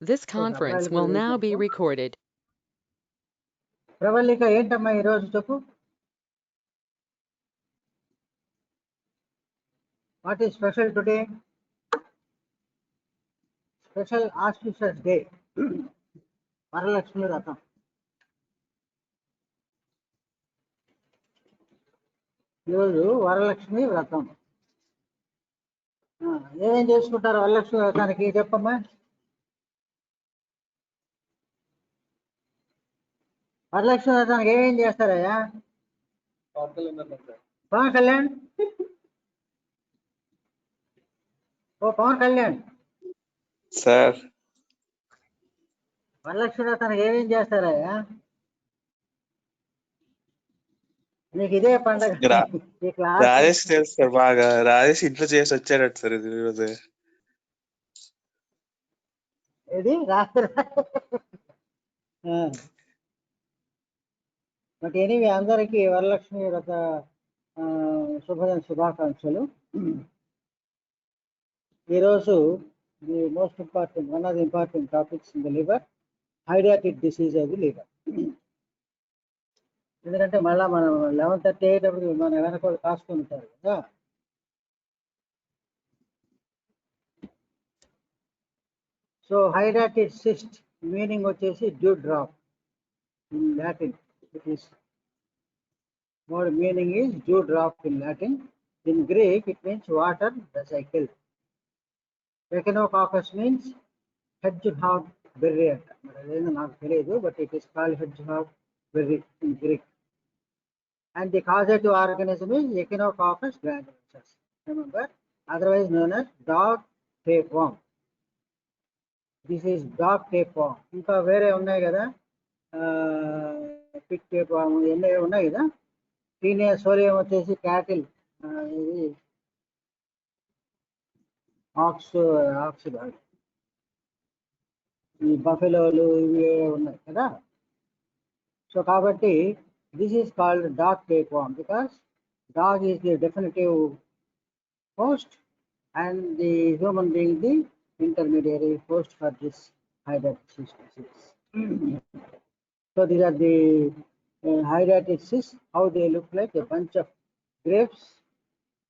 This conference will now be recorded. Pravalika ఏంటమ్మా ఈరోజు చెప్పు. What is special today? Special auspicious day, Varalakshmi వ్రతం. ఈరోజు వరలక్ష్మి వ్రతం. ఏమేం చేసుకుంటారు వరలక్ష్మి వ్రతానికి చెప్పమ్మా. వరలక్ష్మి వ్రతానికి ఏమేం చేస్తారయ్యా? పవన్ కళ్యాణ్, ఓ పవన్ కళ్యాణ్ సార్, వరలక్ష్మి వ్రతానికి ఏమేం చేస్తారయ్యా? నీకు ఇదే పండగ. రాజేష్ తెలుసు సార్, బాగా రాజేష్ ఇంట్లో చేసి వచ్చాడట సార్ ఇది ఈరోజు. ఇది రాత్రి. బట్ ఎనీవే, అందరికీ వరలక్ష్మి వ్రత శుభాకాంక్షలు. ఈరోజు the most important, one of the important topics in the liver, హైడ్రాటిక్ డిసీజ్ ఆఫ్ ది లివర్. ఎందుకంటే మళ్ళీ మనం 11:30 అయ్యేటప్పుడు మన వెనక కాసుకొని ఉంటారు కదా. సో హైడ్రాటిక్ సిస్ట్ మీనింగ్ వచ్చేసి due drop in Latin. It is more meaning is dew drop in Latin. In Greek it means water recycle. Echinococcus means hedgehog berry. But it is called hedgehog berry in Greek. And the causative organism is Echinococcus granulosus. Remember, otherwise known as dog tapeworm. This is dog tapeworm. Inka vere unnai kada, pig tapeworm enne unnai kada. Tinea సోలియం వచ్చేసి cattle, ఇది aux ఈ బఫెలోలు ఇవి ఉన్నాయి కదా. So కాబట్టి this is called dog tapeworm because dog is the definitive host and the human being the intermediary host for this hydatitis disease. So these are the hydatitis. How they look like a bunch of grapes.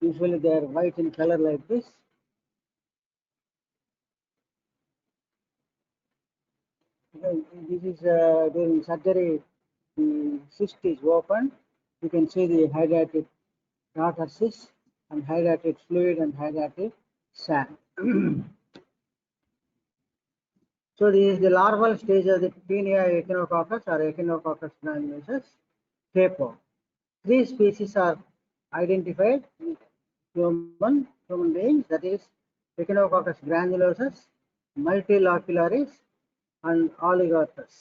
Usually they are white in color like this. This is during surgery, the cyst is opened. You can see the hydrated daughter cyst and hydrated fluid and hydrated sand. So this is the larval stage of the Taenia echinococcus or Echinococcus granulosus tapeworm. 3 species are identified in human beings, that is Echinococcus granulosus, Multilocularis and Oligothus.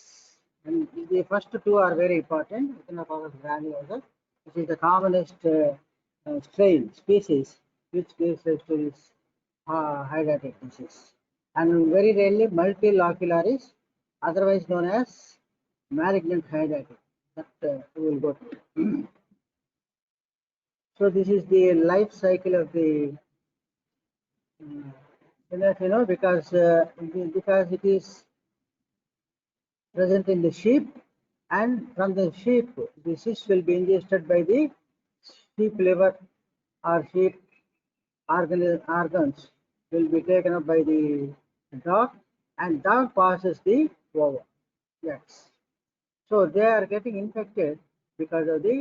And the first two are very important. Echinococcus granulosus, which is the commonest strain species which gives rise to this hydatitis disease. And very rarely Multilocularis, otherwise known as malignant hydatitis. That we will go through. So this is the life cycle of the because it is present in the sheep, and from the sheep the cyst will be ingested by the sheep liver or sheep organs will be taken up by the dog, and dog passes the over. Yes. So they are getting infected because of the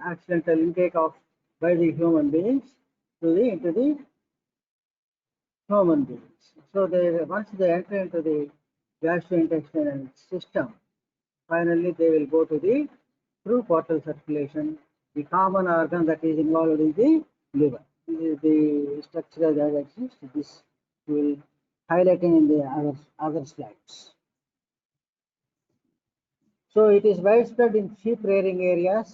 accidental intake of by the human beings into the human beings. So once they enter into the gastrointestinal system, finally they will go to the through portal circulation. The common organ that is involved is the liver. This is the structure that exists. This will highlighting in the other slides. So it is widespread in sheep rearing areas.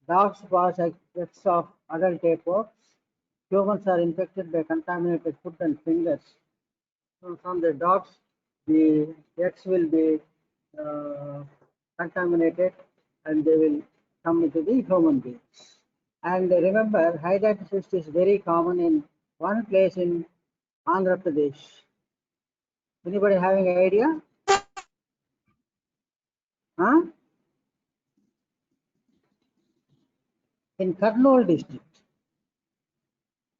Dogs pass excess of adult tapeworms. Humans are infected by contaminated food and fingers. So from the dogs, the eggs will be contaminated and they will come into the human beings. And remember, hydatitis is very common in one place in Andhra Pradesh. Anybody having an idea? Huh? In Kurnool district.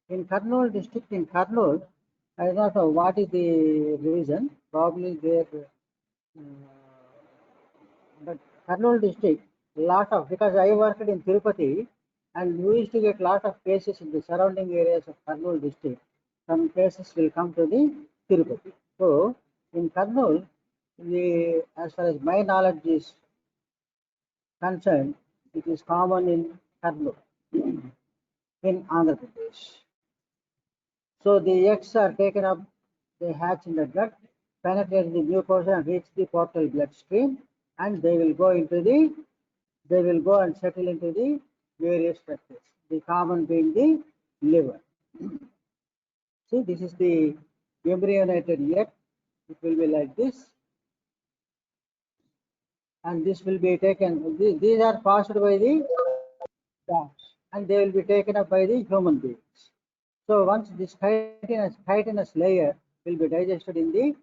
In Kurnool district, in Kurnool, I don't know what is the reason. Probably there, but Kurnool district, lot of, because I worked in Tirupati, and we used to get lot of cases in the surrounding areas of Kurnool district. Some cases will come to the Tirupati. So in Kurnool, as far as my knowledge is concerned, it is common in Kurnool, in Andhra Pradesh. So the eggs are taken up, they hatch in the gut, penetrate the mucosa and reach the portal bloodstream, and they will go and settle into the various structures. The common being the liver. See, this is the embryonated egg. It will be like this, and this will be taken. These are passed by the dogs, and they will be taken up by the human beings. So once this chitinous layer will be digested in the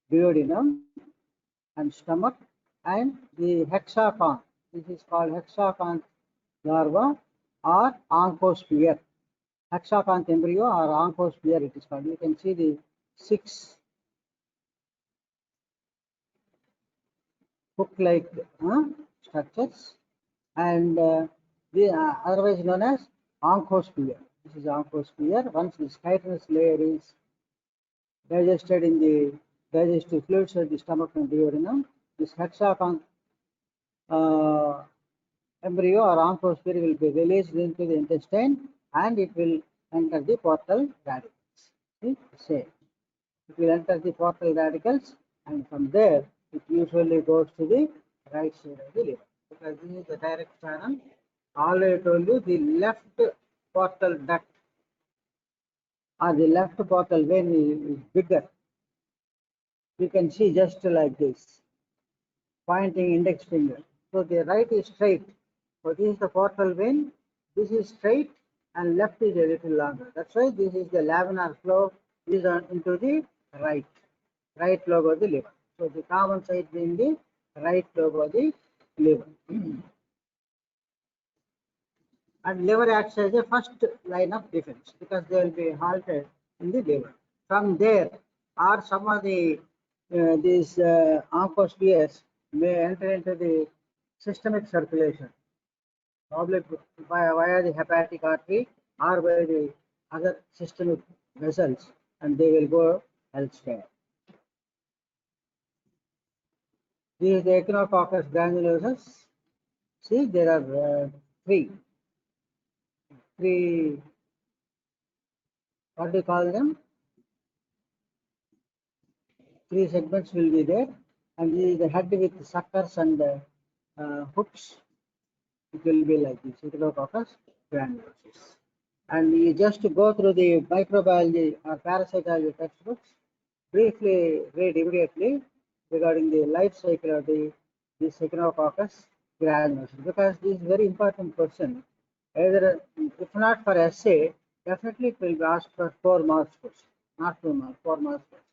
duodenum and stomach, and the hexaconch, this is called hexaconch larva or oncosphere. Hexaconch embryo or oncosphere it is called. You can see the 6 hook-like structures, and otherwise known as oncosphere. This is oncosphere. Once this chitinous layer is digested in the digestive fluids of the stomach and duodenum, this hexaconch embryo or oncosphere will be released into the intestine, and it will enter the portal radicals. See, same. It will enter the portal radicals, and from there it usually goes to the right side of the liver, because this is the direct channel. Already told you the left portal duct or the left portal vein is bigger. You can see just like this, pointing index finger. So the right is straight. So this is the portal vein. This is straight, and left is a little longer. That's why this is the laminar flow is into the right lobe of the liver. So the common side being the right lobe of the liver. And liver acts as a first line of defense, because they will be halted in the liver. From there, or some of the these oncospheres may enter into the systemic circulation, probably via the hepatic artery or by the other systemic vessels, and they will go elsewhere. This is the Echinococcus granulosus. See, there are three, what do you call them? 3 segments will be there, and this is the head with suckers and hooks. It will be like this, Echinococcus granulosus. And you just go through the microbiology or parasitology textbooks, briefly read immediately regarding the life cycle of this Echinococcus granulosus, because this is very important question. Either, if not for essay, definitely it will be asked for 4 marks question, not 2 marks, 4 marks question.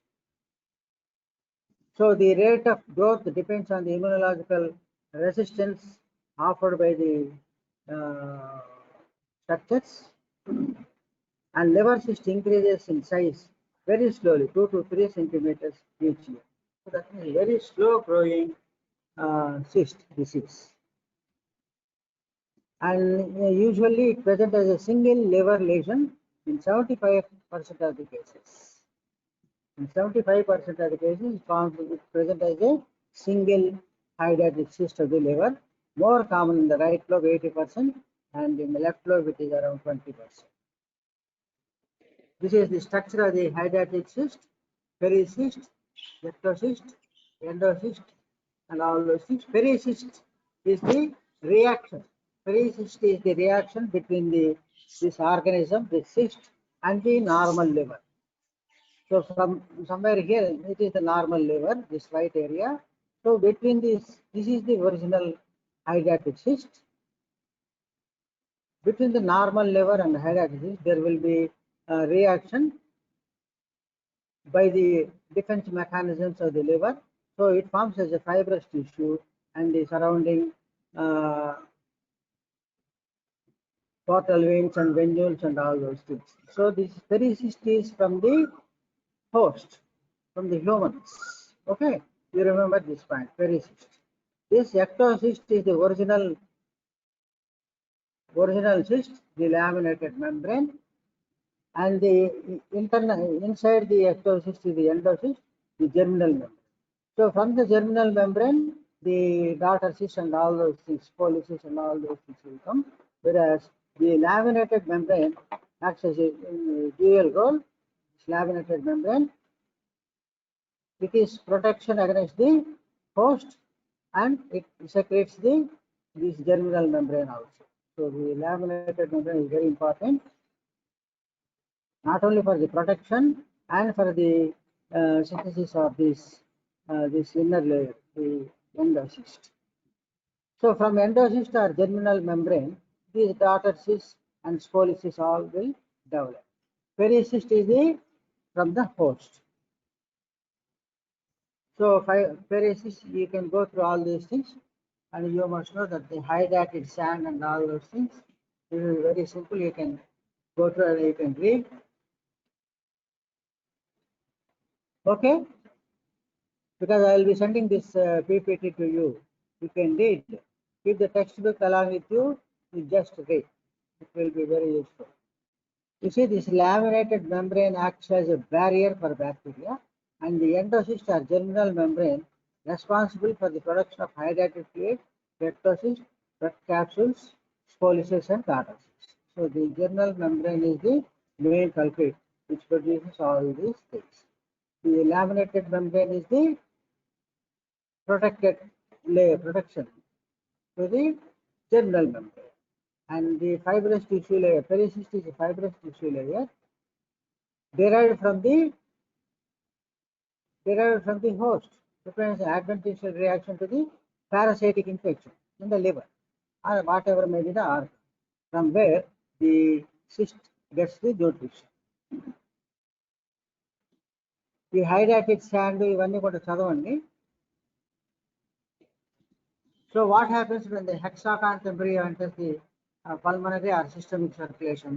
So the rate of growth depends on the immunological resistance offered by the structures, and liver cyst increases in size very slowly, 2 to 3 centimeters each year. So that is very slow growing cyst disease. And usually it presents as a single liver lesion in 75% of the cases. In 75% of the cases, it present as a single hydatid cyst of the liver, more common in the right lobe 80%, and in the left lobe it is around 20%. This is the structure of the hydatid cyst, pericyst, ectocyst, endocyst, and all those things. Pericyst is the reaction. Pericyst is the reaction between this organism, the cyst, and the normal liver. So from somewhere here, it is the normal liver, this white area. So between this is the original hydatid cyst. Between the normal liver and hydatid cyst, there will be a reaction by the defense mechanisms of the liver. So it forms as a fibrous tissue and the surrounding portal veins and venules and all those things. So this pericyst is from the host, from the humans. Okay, you remember this point, pericyst. This ectocyst is the original cyst, the laminated membrane, and the internal inside the ectocyst is the endocyst, the germinal membrane. So from the germinal membrane, the daughter cyst and all those things, polycyst and all those things will come. Whereas the laminated membrane acts as a dual role. This laminated membrane, it is protection against the host, and it secretes this germinal membrane also. So the laminated membrane is very important, not only for the protection and for the synthesis of this inner layer, the endocyst. So from endocyst or germinal membrane, these daughter cysts and spolicysts all will develop. Pericyst is from the host. So pericyst, you can go through all these things, and you must know that the hydrated sand and all those things. This is very simple. You can go through and you can read. Okay, because I will be sending this PPT to you. You can read. Keep the textbook along with you. You just read. It will be very useful. You see, this laminated membrane acts as a barrier for bacteria, and the endocyst or germinal membrane responsible for the production of hydrated fluid, ectocyst, blood capsules, spolicysts, and daughter cysts. So the germinal membrane is the main culprit which produces all these things. The laminated membrane is the protected layer, protection to the germinal membrane. And the fibrous tissue layer, pericyst is a fibrous tissue layer derived from the host, represents an adventitious reaction to the parasitic infection in the liver or whatever may be the organ, from where the cyst gets the nutrition. The hydrated sand, ఇవన్నీ కూడా చదవండి. So what happens when the hexaconth embryo enters the pulmonary or systemic circulation?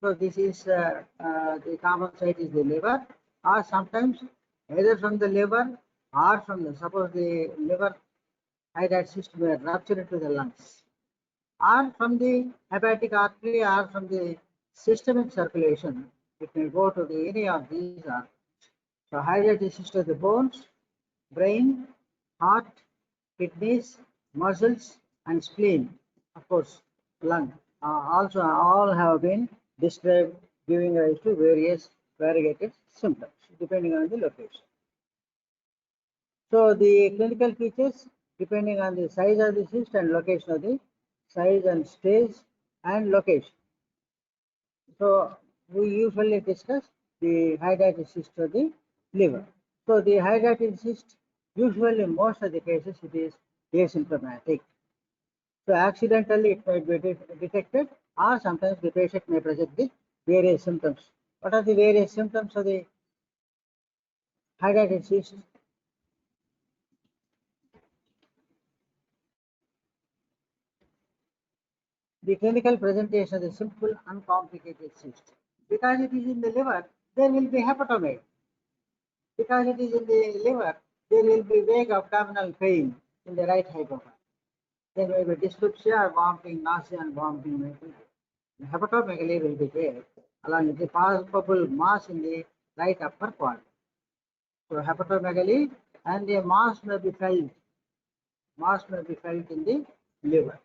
So this is the common site is the liver, or sometimes either from the liver or from the, suppose the liver hydrated cyst may rupture into the lungs, or from the hepatic artery or from the systemic circulation, it may go to the any of these organs. So hydrated cyst of the bones, brain, heart, kidneys, muscles, and spleen, of course, lung, also all have been described, giving rise to various variegated symptoms depending on the location. So the clinical features depending on the size of the cyst and location of the size and stage and location. So we usually discuss the hydrated cyst of the liver. So the hydrated cyst, usually in most of the cases it is asymptomatic. So accidentally it might be detected, or sometimes the patient may present the various symptoms. What are the various symptoms of the hydrated cyst? The clinical presentation is a simple, uncomplicated cyst. Because it is in the liver, there will be hepatomegaly. Because it is in the liver, there will be vague abdominal pain in the right hypophyte. There may be dyspepsia or vomiting, nausea and vomiting may be there. The hepatomegaly will be there, along with the palpable mass in the right upper quadrant. So hepatomegaly and the mass may be felt. Mass may be felt in the liver.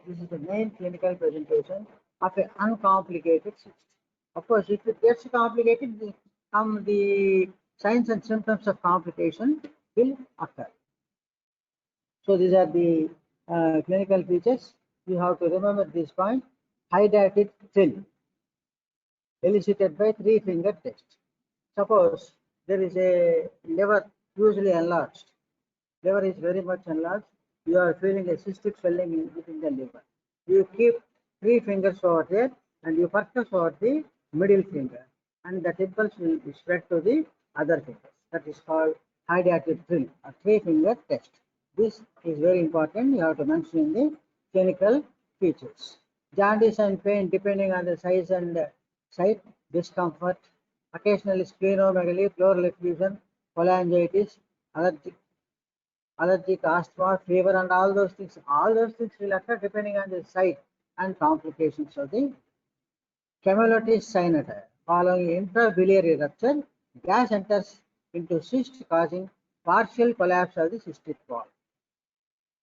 This is the main clinical presentation of an uncomplicated cyst. Of course, if it gets complicated, the signs and symptoms of complication will occur. So these are the clinical features. You have to remember this point. Hydrated film elicited by 3-finger test. Suppose there is a liver usually enlarged. Liver is very much enlarged. You are feeling a cystic swelling within the liver. You keep 3 fingers over there and you focus over the middle finger. and the temples will be spread to the other fingers. That is called hydatid drill, a 3-finger test. This is very important. You have to mention in the clinical features. Jaundice and pain depending on the size and site, discomfort, occasionally splenomegaly, pleural effusion, cholangitis, allergic asthma, fever, and all those things. All those things will occur depending on the site and complications of the camulatitis sinuata. Following intrabiliary rupture, gas enters into cyst, causing partial collapse of the cystic wall.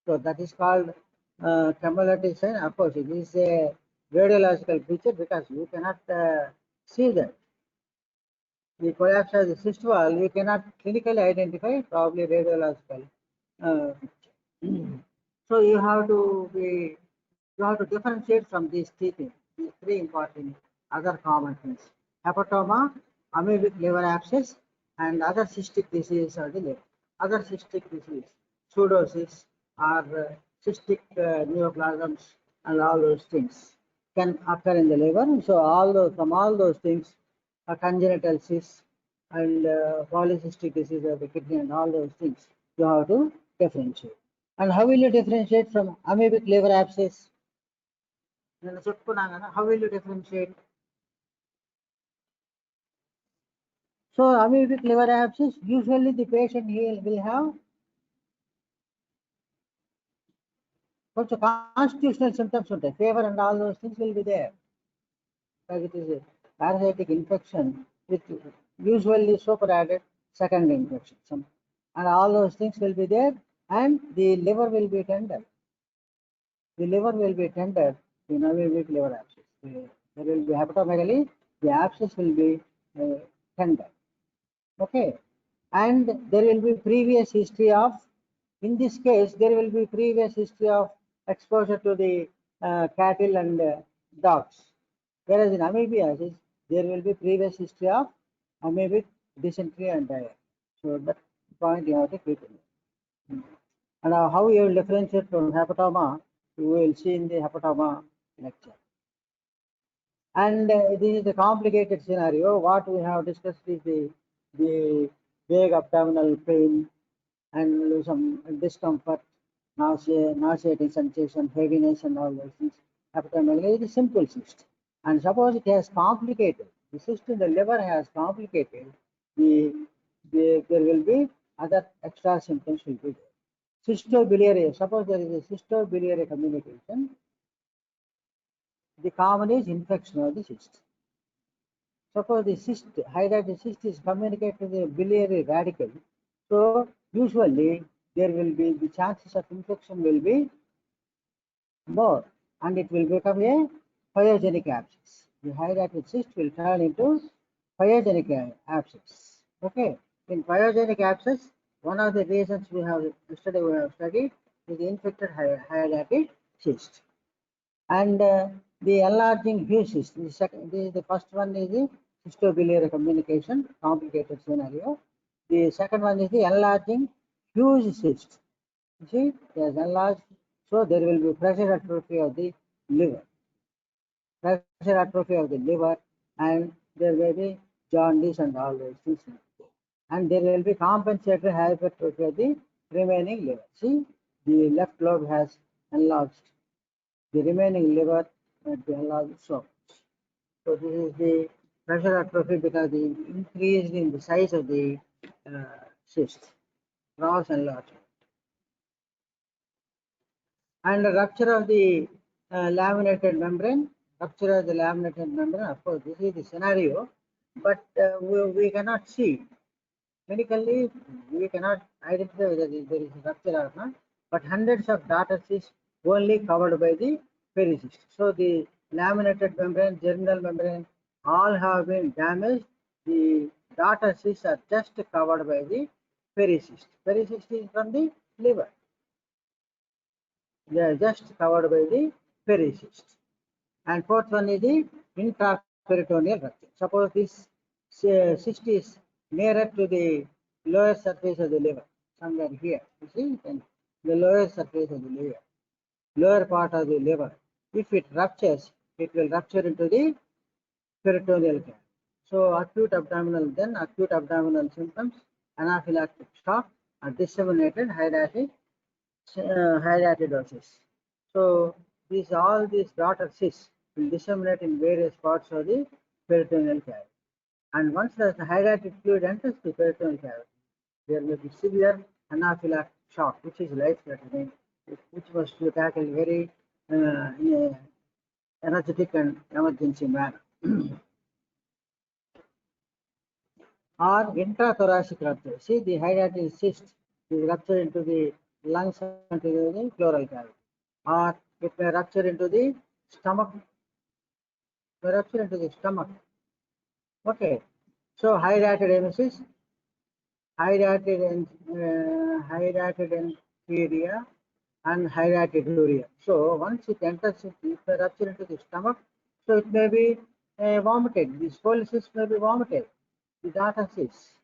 So that is called camulatitis sign. Of course, it is a radiological feature because you cannot see that. The collapse of the cyst wall, you cannot clinically identify, probably radiological. So you have to differentiate from these these three important other common things: hepatoma, amoebic liver abscess, and other cystic diseases of the liver. Other cystic disease, pseudocysts or cystic neoplasms, and all those things can occur in the liver. So from all those things, congenital cysts and polycystic disease of the kidney and all those things, you have to differentiate. And how will you differentiate from amoebic liver abscess? How will you differentiate? So amoebic liver abscess, usually the patient will have constitutional symptoms, fever and all those things will be there. Because it is a parasitic infection with usually superadded secondary infection. And all those things will be there, and the liver will be tender. The liver will be tender in amoebic liver abscess. There will be hepatomegaly, the abscess will be tender. Okay, and there will be previous history of, in this case, there will be previous history of exposure to the cattle and dogs. Whereas in amoebiasis, there will be previous history of amoebic dysentery and diarrhea. So that point you have to keep in mind. And how you will differentiate from hepatoma, you will see in the hepatoma lecture. And this is the complicated scenario. What we have discussed is the vague abdominal pain and some discomfort, nauseating sensation, heaviness, and all those things. Hepatomegaly is a simple cyst. And suppose it has complicated, the cyst in the liver has complicated, there will be other extra symptoms will be there. Cystobiliary, suppose there is a cystobiliary communication, the common is infection of the cyst. Suppose the cyst, hydatid cyst is communicated with a biliary radical, so usually there will be the chances of infection will be more, and it will become a pyogenic abscess. The hydatid cyst will turn into pyogenic abscess. Okay, in pyogenic abscess, one of the reasons we have studied is the infected hydatid cyst, and the enlarging Hughes cyst. The first one is the cystobiliary communication, complicated scenario. The second one is the enlarging Hughes cyst. You see, it has enlarged, so there will be pressure atrophy of the liver. Pressure atrophy of the liver, and there will be jaundice and all those things. And there will be compensatory hypertrophy of the remaining liver. See, the left lobe has enlarged. The remaining liver will be enlarged so much. So this is the pressure atrophy because the increase in the size of the cyst, cross enlargement. And the rupture of the laminated membrane, rupture of the laminated membrane, of course, this is the scenario, but we cannot see. Medically, we cannot identify whether there is a rupture or not, but hundreds of daughter cysts only covered by the pericyst. So the laminated membrane, germinal membrane, all have been damaged. The daughter cysts are just covered by the pericyst. Pericyst is from the liver. They are just covered by the pericyst. And fourth one is the intraperitoneal rupture. Suppose this cyst is nearer to the lower surface of the liver, somewhere here. You see, and the lower surface of the liver, lower part of the liver. If it ruptures, it will rupture into the peritoneal canal. So acute abdominal symptoms, anaphylactic shock, are disseminated hydatidrosis. So all these daughter cysts will disseminate in various parts of the peritoneal cavity. And once the hydrated fluid enters the peritoneal cavity, there may be severe anaphylactic shock, which is life-threatening, which was to tackle very in a energetic and emergency manner. Or intrathoracic rupture. See, the hydatid cyst is ruptured into the lungs and to the pleural cavity. Or it may rupture into the stomach. Okay. So hydatid emesis, hydatid inferior, and hydatiduria. So once it enters, it may rupture into the stomach. So it may be vomited. This cyst may be vomited. The data cyst,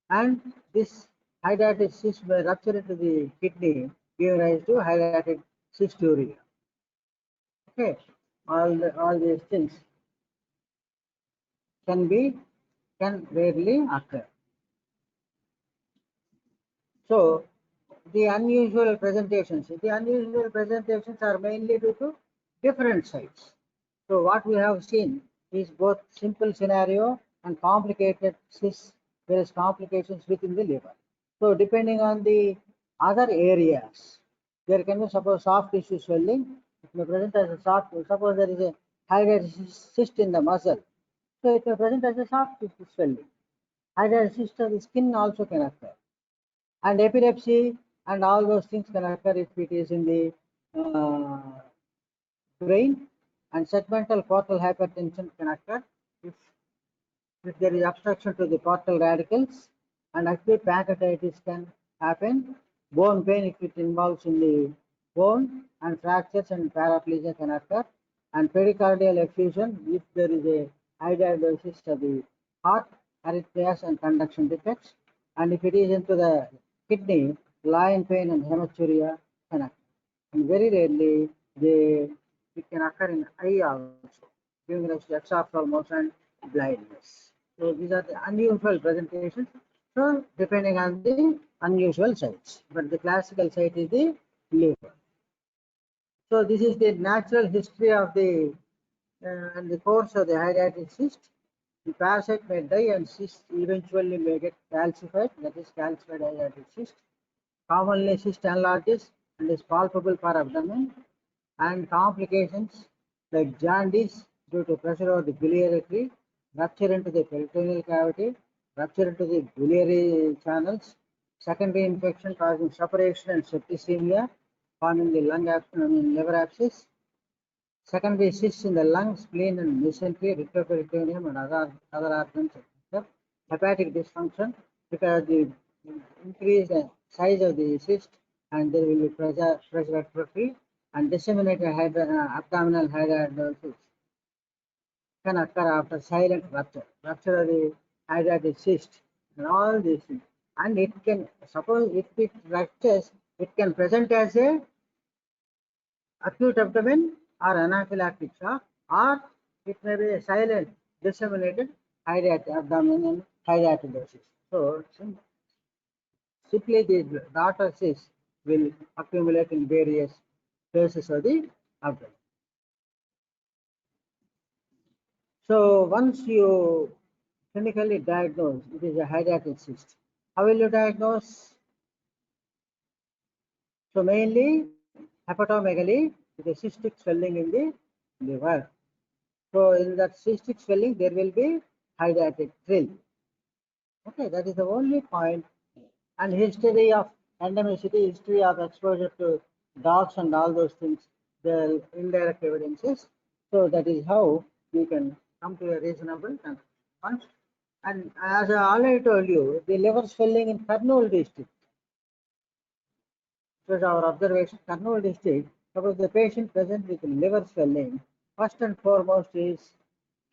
and this hydatid cyst may rupture into the kidney, giving rise to hydatid cysturia. Okay, all these things can rarely occur. So the unusual presentations are mainly due to different sites. So what we have seen is both simple scenario and complicated cysts, various complications within the liver. So depending on the other areas, there can be suppose soft tissue swelling. It may present as a soft. Suppose there is a hydatid cyst in the muscle, so it may present as a soft tissue swelling. Hydatid cyst of the skin also can occur, and epilepsy and all those things can occur if it is in the brain, and segmental portal hypertension can occur if there is obstruction to the portal radicals, and acute pancreatitis can happen. Bone pain if it involves in the bone, and fractures and paraplegia can occur, and pericardial effusion if there is a hydatidrosis of the heart, arrhythmias and conduction defects, and if it is into the kidney, lion pain and hematuria can occur. And very rarely it can occur in eye also, giving rise to exophthalmos and blindness. So these are the unusual presentations. So depending on the unusual sites, but the classical site is the liver. So this is the natural history of the and the course of the hydatid cyst. The parasite may die and cyst eventually may get calcified, that is calcified hydatid cyst. Commonly cyst enlarges and is palpable for abdomen, and complications like jaundice due to pressure over the biliary tree, rupture into the peritoneal cavity, rupture into the biliary channels, secondary infection causing suppuration and septicemia, forming the liver abscess, secondary cysts in the lungs, spleen and mesentery, retroperitoneum and other organs, etc. Hepatic dysfunction because the increased size of the cyst, and there will be pressure atrophy, and disseminated abdominal hydatidrosis can occur after silent rupture of the hydatid cyst, and all these things. And it can, suppose if it ruptures, it can present as a acute abdomen or anaphylactic shock, or it may be a silent disseminated abdominal hydatidrosis. So simply the daughter cysts will accumulate in various places of the abdomen. So once you clinically diagnose it is a hydatid cyst, how will you diagnose? So mainly hepatomegaly with a cystic swelling in the liver. So in that cystic swelling there will be hydatid trill. Okay, that is the only point. And history of endemicity, history of exposure to dogs and all those things, the indirect evidences. So that is how you can come to a reasonable conclusion. And as I already told you, the liver swelling in Kurnool district was our observation. Kurnool district, suppose the patient present with liver swelling, first and foremost is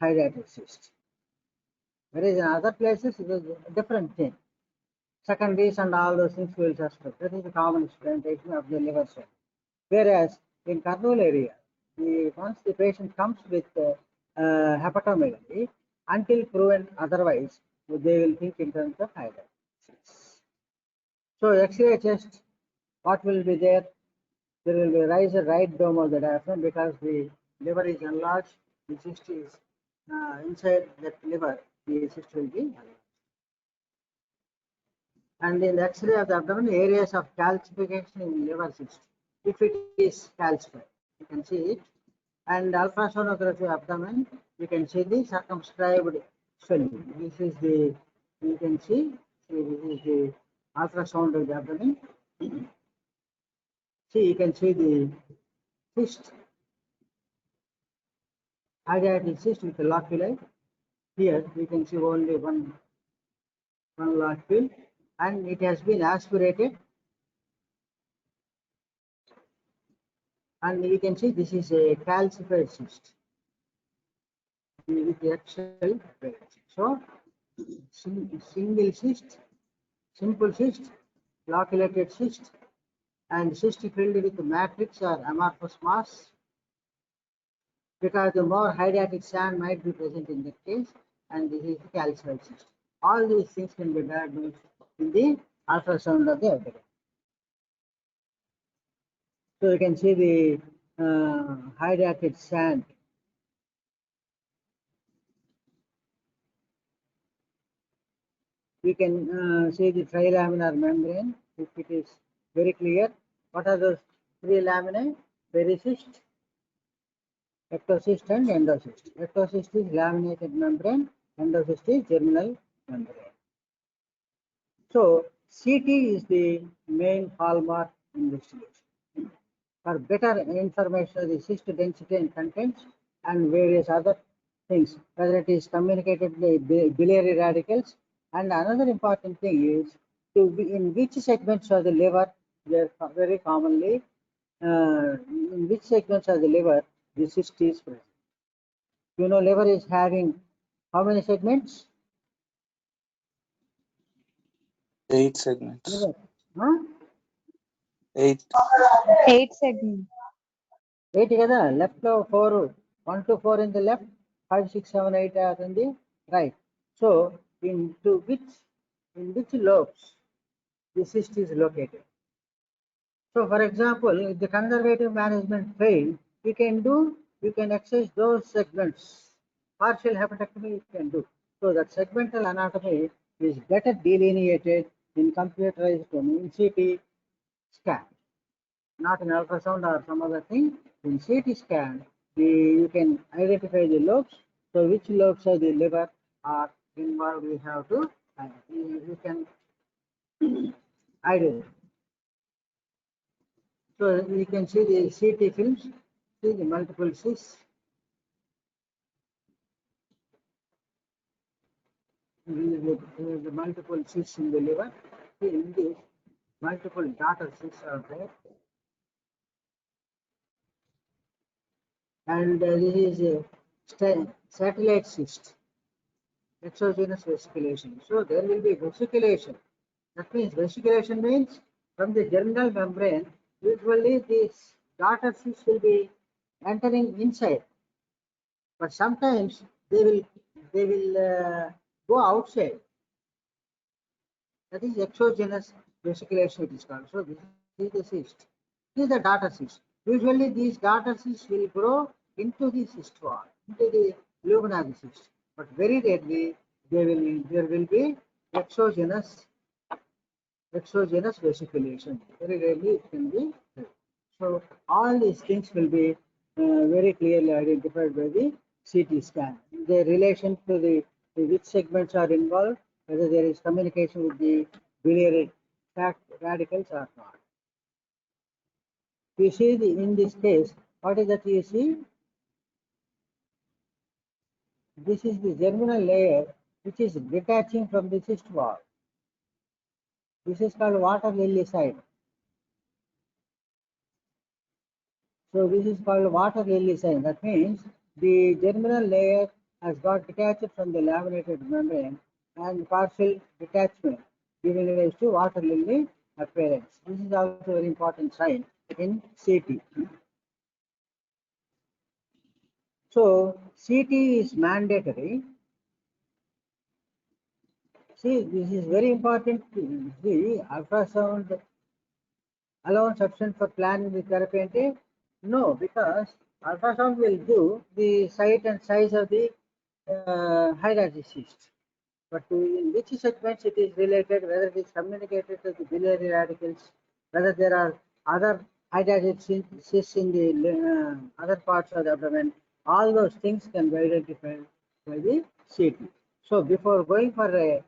hydatid cyst. Whereas in other places it is a different thing. Secondaries and all those things will suspect. That is the common presentation of the liver swelling. Whereas in Kurnool area, once the patient comes with hepatomegaly, Until proven otherwise, they will think in terms of high dialysis. So X-ray chest, what will be there? There will be rise a right dome of the diaphragm because the liver is enlarged. The cyst is inside that liver. The cyst will be enlarged. And in the X-ray of the abdomen, areas of calcification in liver cyst. If it is calcified, you can see it. And ultrasonography abdomen, you can see the circumscribed swelling. This is the, you can see this is the ultrasound of the abdomen. See, you can see the cyst, hydatid cyst with the loculi. Here we can see only one locule, and it has been aspirated. And you can see this is a calcified cyst with axial appearance. So, single cyst, simple cyst, loculated cyst, and cyst filled with matrix or amorphous mass, because the more hydatid sand might be present in that case, and this is the calcified cyst. All these things can be diagnosed in the ultrasound of the abdomen. So you can see the hydatid sand. We can see the trilaminar membrane if it is very clear. What are those three laminae? Pericyst, ectocyst, and endocyst. Ectocyst is laminated membrane, endocyst is germinal membrane. So CT is the main hallmark investigation. For better information of the cyst density and contents and various other things, whether it is communicated by biliary radicals, and another important thing is to be in which segments of the liver they are very commonly in which segments of the liver the cyst is present. You know, liver is having how many segments? 8 segments. Liver, huh? 8. 8 segments. 8 together, left 4, 1 to 4 in the left, 5, 6, 7, 8 are in the right. So in which lobes the cyst is located? So for example, if the conservative management fail, you can access those segments. Partial hepatectomy you can do. So that segmental anatomy is better delineated in computerized in CT scan, not in ultrasound or some other thing. In CT scan, you can identify the lobes. So which lobes of the liver are involved, we have to, you can identify. So you can see the CT films, see the multiple cysts. The multiple cysts in the liver. See, in this, multiple daughter cysts are there. And this is a satellite cyst, exogenous vesiculation. So there will be vesiculation. That means vesiculation means from the germinal membrane, usually these daughter cysts will be entering inside, but sometimes they will go outside. That is exogenous vesiculation it is called. So this is the cyst. This is the daughter cyst. Usually these daughter cysts will grow into the cyst wall, into the lumina of the cyst. But very rarely there will be exogenous vesiculation. Very rarely it can be. So all these things will be very clearly identified by the CT scan. The relation to the which segments are involved, whether there is communication with the biliary tract radicals or not. You see in this case, what is that you see? This is the germinal layer which is detaching from the cyst wall. This is called water lily side. So this is called water lily sign. That means the germinal layer has got detached from the laminated membrane and partial detachment, giving rise to water lily appearance. This is also a very important sign in CT. So CT is mandatory See, this is very important. The ultrasound alone sufficient for planning the therapy ante? No, because ultrasound will give the site and size of the hydrogen cyst. But in which segments it is related, whether it is communicated to the biliary radicals, whether there are other hydrogen cysts in the other parts of the abdomen, all those things can be identified by the CT. So before going for a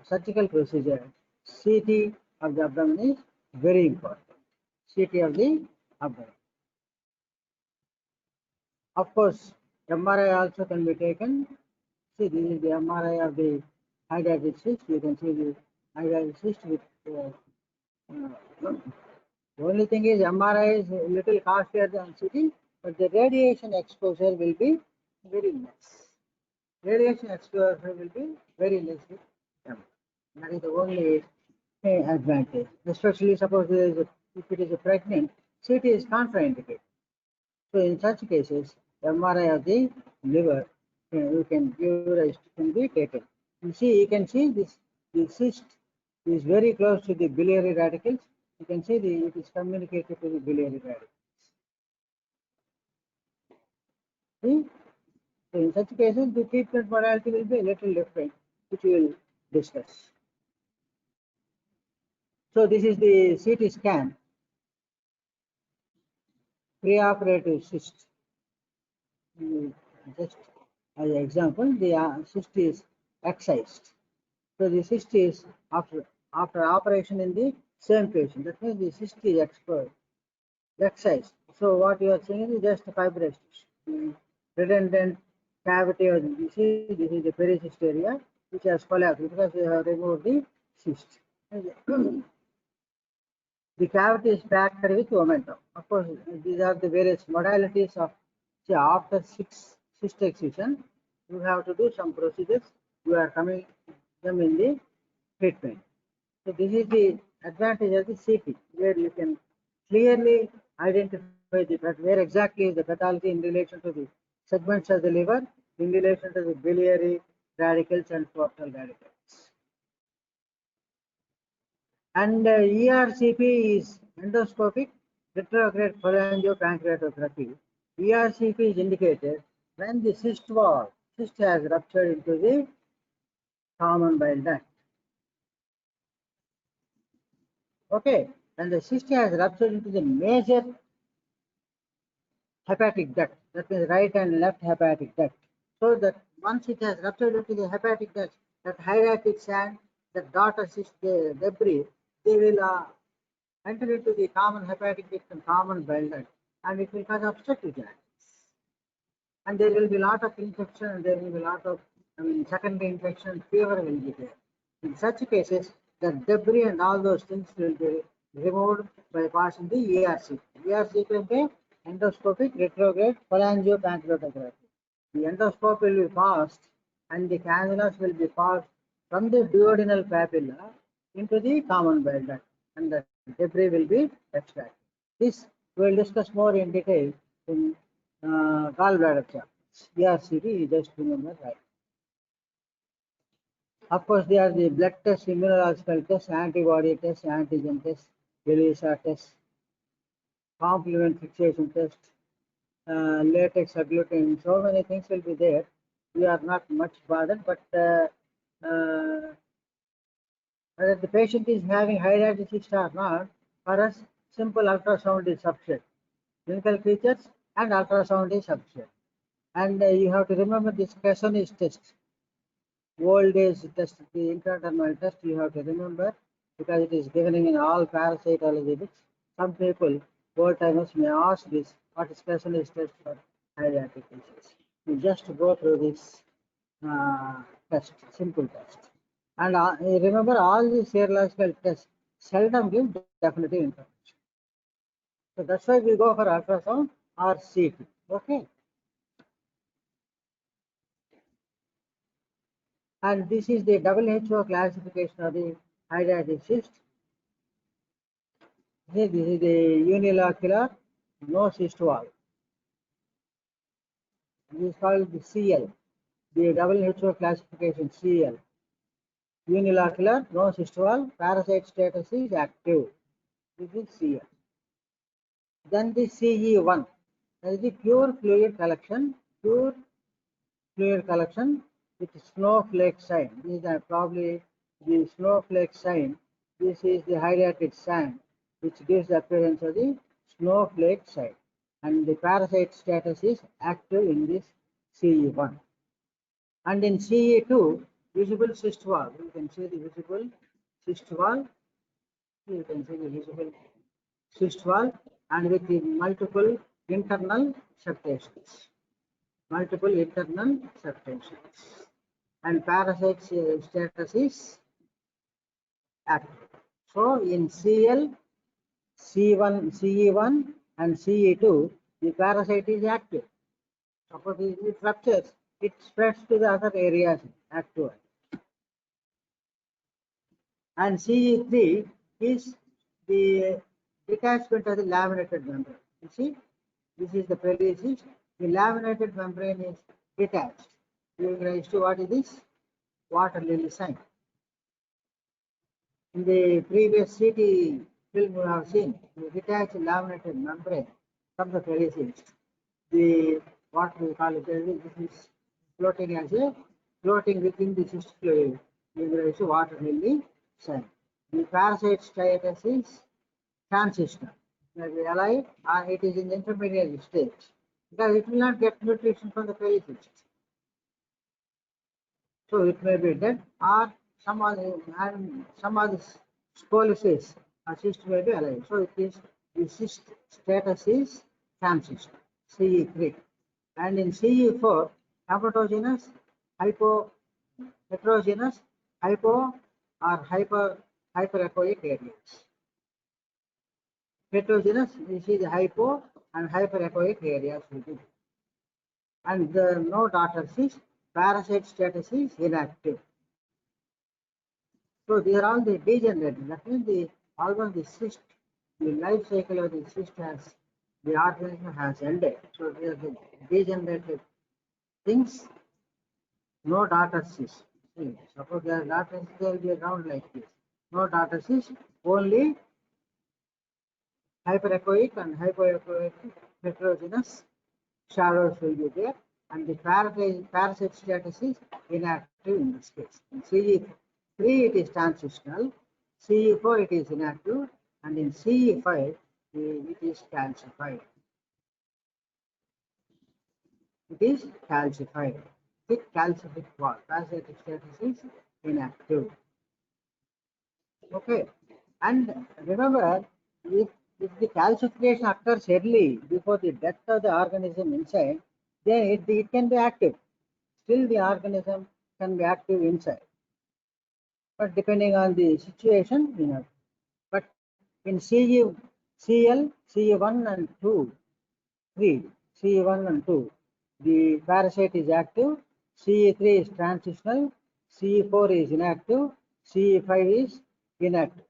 surgical procedure, CT of the abdomen is very important. CT of the abdomen. Of course, MRI also can be taken. See, this is the MRI of the hydrogen cyst. You can see the hydrogen cyst with. The only thing is MRI is a little costlier than CT, but the radiation exposure will be very less. Radiation exposure will be very less with MRI. That is the only advantage. Especially suppose if it is a pregnant, CT is contraindicated. So in such cases, MRI of the liver can be taken. You can see this. The cyst is very close to the biliary radicals. You can see it is communicated to the biliary radicals. See? So in such cases, the treatment modality will be a little different, which we will discuss. So this is the CT scan, preoperative cyst. Just as an example, the cyst is excised. So the cyst is after operation in the same patient. That means the cyst is excised. So what you are seeing is just fibrosis, redundant cavity of the cyst. This is the pericyst area which has collapsed because we have removed the cyst. The cavity is packed with momentum. Of course, these are the various modalities of. See, after cyst excision, you have to do some procedures. You are coming them in the treatment. So this is the advantage of the CT, where you can clearly identify where exactly is the pathology in relation to the segments of the liver, in relation to the biliary radicals and portal radicals. And ERCP is endoscopic retrograde cholangiopancreatography. ERCP is indicated when the cyst has ruptured into the common bile duct. Okay, and the cyst has ruptured into the major hepatic duct, that means right and left hepatic duct. So that once it has ruptured into the hepatic duct, that hieratic sand, that daughter cyst debris, they will enter into the common hepatic duct and common bile duct, and it will cause obstructive jaundice. And there will be a lot of infection, and there will be a lot of secondary infection, fever will be there. In such cases, the debris and all those things will be removed by passing the ERCP. ERCP is endoscopic retrograde cholangiopancreatography. The endoscope will be passed and the cannulas will be passed from the duodenal papilla into the common bile duct, and the debris will be extracted. This we will discuss more in detail in gallbladder chapters. ERCP, just remember that. Of course, they are the blood test, immunological test, antibody test, antigen test, ELISA test, complement fixation test, latex agglutinin. So many things will be there. We are not much bothered, but whether the patient is having hydrogen cyst or not, for us, simple ultrasound is sufficient. Clinical features and ultrasound is sufficient. And you have to remember this question is test. Old age test, the intradermal test, you have to remember because it is given in all parasitology books. Some people, old timers, may ask this, what is specialist test for hydrotic disease? You just go through this test, simple test. And remember, all these serological tests seldom give definitive information. So that's why we go for ultrasound or CT. Okay. And this is the WHO classification of the hydrotic cyst. This is the unilocular no cyst wall. This is called the CL, the WHO classification CL. unilocular, no cyst wall, parasite status is active. This is CL. Then the CE1, that is the pure fluid collection, with snowflake sign. These are probably the snowflake sign. This is the highlighted sand, which gives the appearance of the snowflake sign. And the parasite status is active in this CE1. And in CE2, visible cyst wall. You can see the visible cyst wall. You can see the visible cyst wall and with the multiple internal septations. And parasite status is active. So in CL, C1, CE1 and CE2, the parasite is active. Suppose it ruptures, it spreads to the other areas active. And CE3 is the detachment of the laminated membrane. You see, this is the pericyst. The laminated membrane is detached, giving rise to what is this? Water lily sign. In the previous CT film we have seen, the detached laminated membrane from the pericyst. The what we call it, this is floating within the cyst fluid, giving rise to water lily sign. The parasite status is transitional. May be alive or it is in the intermediate stage because it will not get nutrition from the pericyst. So it may be dead or some other scoliosis or cyst may be alive. So it is the cyst status is transitional, CE3. And in CE4, hepatogenous, heterogeneous, hypo or hyperechoic areas. Heterogeneous, you see the hypo and hyperechoic areas will be. And the no daughter cyst, parasite status is inactive. So these are all the degenerated. That means almost the cyst, the life cycle of the cyst has, the organism has ended. So these are the degenerated things. No daughter cyst. See, suppose there are daughter cyst, they will be around like this. No daughter cyst, only hyperechoic and hypoechoic heterogeneous shadows will be there, and the parasite status is inactive in this case. In CE3 it is transitional, CE4 it is inactive, and in CE5 it is calcified. It is calcified. Thick calcific wall. Parasitic status is inactive. Okay, and remember, if the calcification occurs early before the death of the organism inside, then it can be active. Still the organism can be active inside. But depending on the situation, you know. But in CL, CE1 and 2, 3, CE1 and 2, the parasite is active, CE3 is transitional, CE4 is inactive, CE5 is inactive,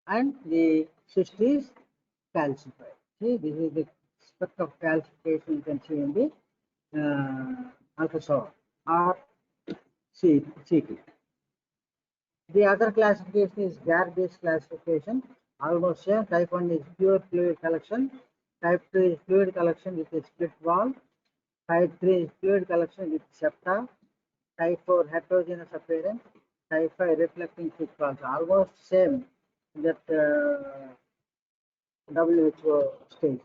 and the cyst is calcified. See, this is the speck of calcification you can see in the ultrasound or CT. The other classification is GAR-based classification. Almost same. Type 1 is pure fluid collection. Type 2 is fluid collection with a split wall. Type 3 is fluid collection with septa. Type 4 heterogeneous appearance. Type 5 reflecting thick walls. Almost same that WHO stage.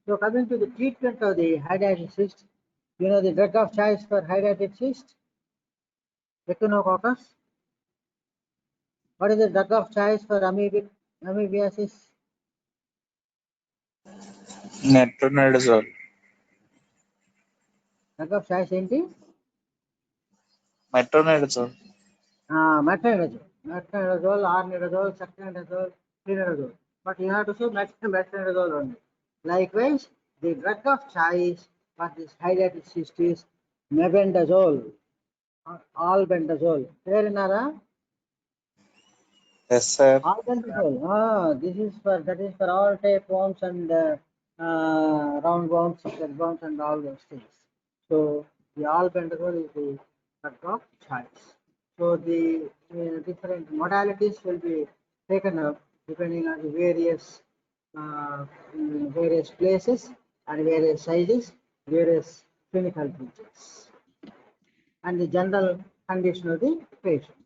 So coming to the treatment of the hydatid cyst, you know the drug of choice for hydatid cyst? Echinococcus. What is the drug of choice for amoebiasis? Metronidazole. Drug of choice ఏంటి? Metronidazole. Metronidazole, arnidazole, saxenidazole, plinidazole. But you have to say metronidazole only. Likewise, the drug of choice for this hydatid cyst is mebendazole, albendazole. Heard? Yes, sir. Albendazole. This is for all tapeworms and roundworms, threadworms, and all those things. So the albendazole is the drug of choice. So the different modalities will be taken up depending on the various places and various sizes, various clinical features, and the general condition of the patient.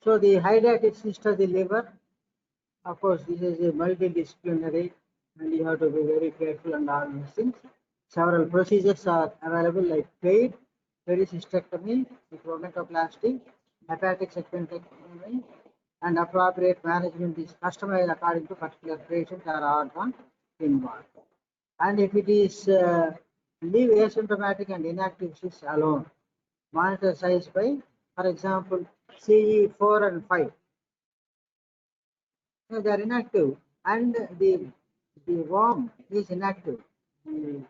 So the hydrated cyst of the liver, of course, this is a multidisciplinary, and you have to be very careful and all these things. Several procedures are available like paid, pericystectomy, chromatoplasty, hepatic segmentectomy, and appropriate management is customized according to particular patient or organ involved. And if it is leave asymptomatic and inactive cysts alone, monitor size by, for example, CE4 and 5. No, they are inactive, and the worm is inactive. The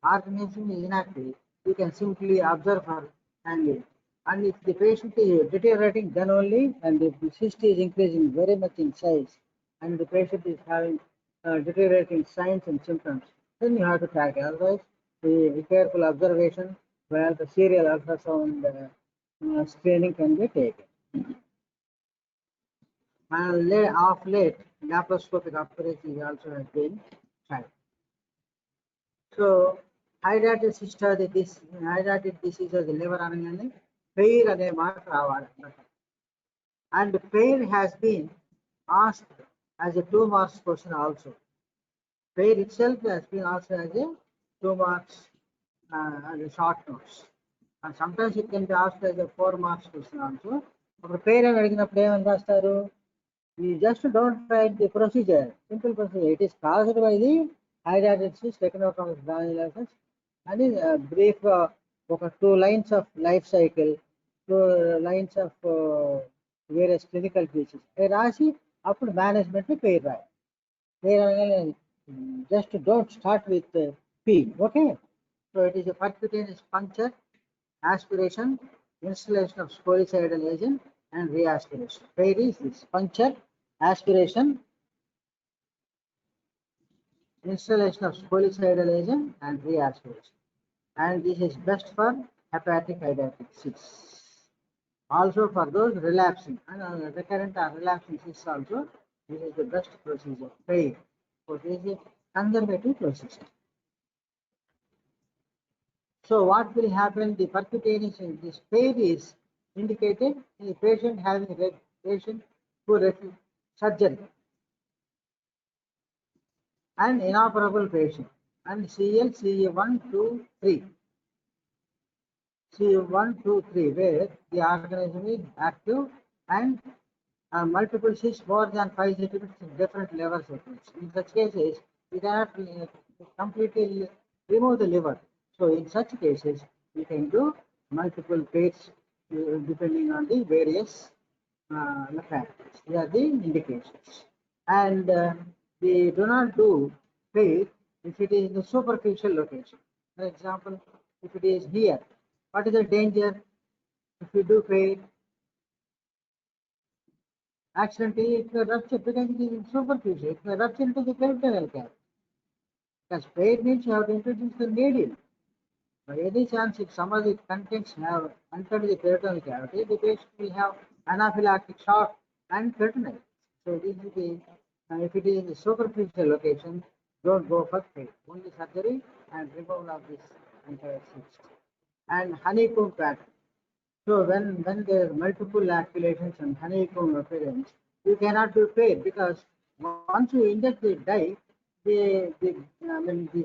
organism is inactive. You can simply observe her and if the patient is deteriorating, then only, and if the cyst is increasing very much in size, and the patient is having deteriorating signs and symptoms, then you have to track it. Otherwise, the careful observation while the serial ultrasound screening can be taken. And of late, laparoscopic approach is also has been tried. So, hydrated cyst of the hydrated disease of the liver అనగానే pair అనే మాట రావాలి. And pair has been asked as a 2 marks question also. Pair itself has been asked as a 2 marks as a short notes. And sometimes it can be asked as a 4 marks question also. ఒక పేరు అని అడిగినప్పుడు ఏమని రాస్తారు? You just don't write the procedure, simple procedure. It is caused by the hydrated cyst, echinococcus granulosus, and is brief 2 lines of life cycle, 2 lines of various clinical features. రాసి అప్పుడు management పేరు రాయాలి. పేరు just don't start with P. Okay, so it is a percutaneous puncture, aspiration, installation of spolicidal agent, and reaspiration. Pair is this: puncture, aspiration, installation of spolicidal agent, and reaspiration. And this is best for hepatic hydrated cysts. Also for those relapsing and recurrent or relapsing cysts also, this is the best procedure. Pair. So this is a conservative procedure. So what will happen? The percutaneous in this pair is indicated in the patient having a patient who refused surgery, and inoperable patient, and CL CE1, 2, 3. CE1, 2, 3, where the organism is active and multiple cysts more than 5 centimeters in different liver segments. In such cases, we cannot completely remove the liver. So in such cases, we can do multiple pairs depending on the various factors. These are the indications. And we do not do pair if it is in the superficial location. For example, if it is here, what is the danger if we do pair? Accidentally, it may rupture because it is in superficial. It may rupture into the peritoneal cavity. Because pair means you have to introduce the needle. By any chance, if some of the contents have entered the peritoneal cavity, the patient will have anaphylactic shock and peritonitis. So this is the, if it is in the superficial location, don't go for pair. Only surgery and removal of this entire cyst. And honeycomb pattern. So when there are multiple accumulations and honeycomb appearance, you cannot do pair because once you inject the dye, the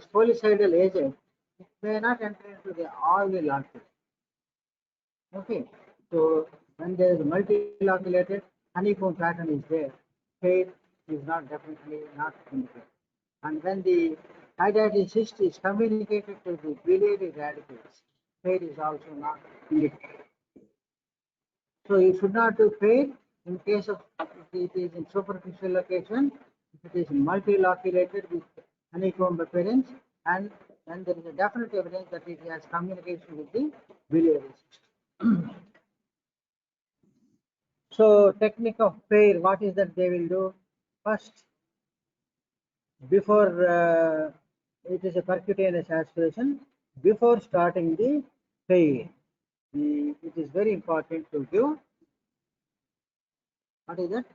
spolicidal agent, it may not enter into all the locule. Okay, so when there is multiloculated honeycomb pattern is there, pair is not definitely not indicated. And when the hydrated cyst is communicated to the biliary radicals, pair is also not indicated. So you should not do pair in case of if it is in superficial location, if it is multiloculated with honeycomb appearance, and then there is a definite evidence that it has communication with the biliary system. So technique of pair, what is that they will do? First, before it is a percutaneous aspiration, before starting the pain. It is very important to give, what is that?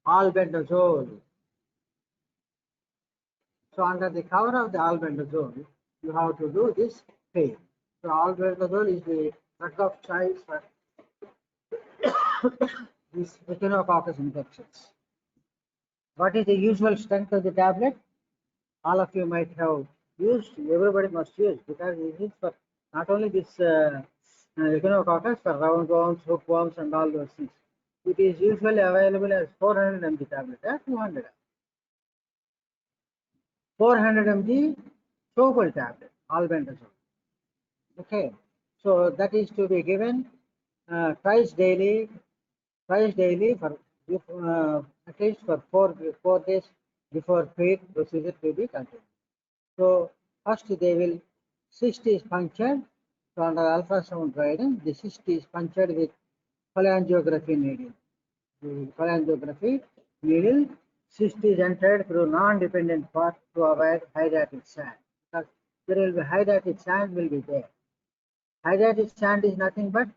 Albendazole. So under the cover of the albendazole, you have to do this pain. So albendazole is the drug of choice for these echinococcus infections. What is the usual strength of the tablet? All of you might have used, everybody must use, because it is for not only this echinococcus, for roundworms, hookworms, and all those things. It is usually available as 400 mg tablet, 200. 400 mg chewable tablet, albendazole. Okay, so that is to be given twice daily for at least for 4 days before paid procedure to be continued. So first they will, cyst is punctured. So under ultrasound guidance, the cyst is punctured with cholangiography needle. The cholangiography needle, cyst is entered through non-dependent part to avoid hydrated sand. Because there will be hydrated sand will be there. Hydrated sand is nothing but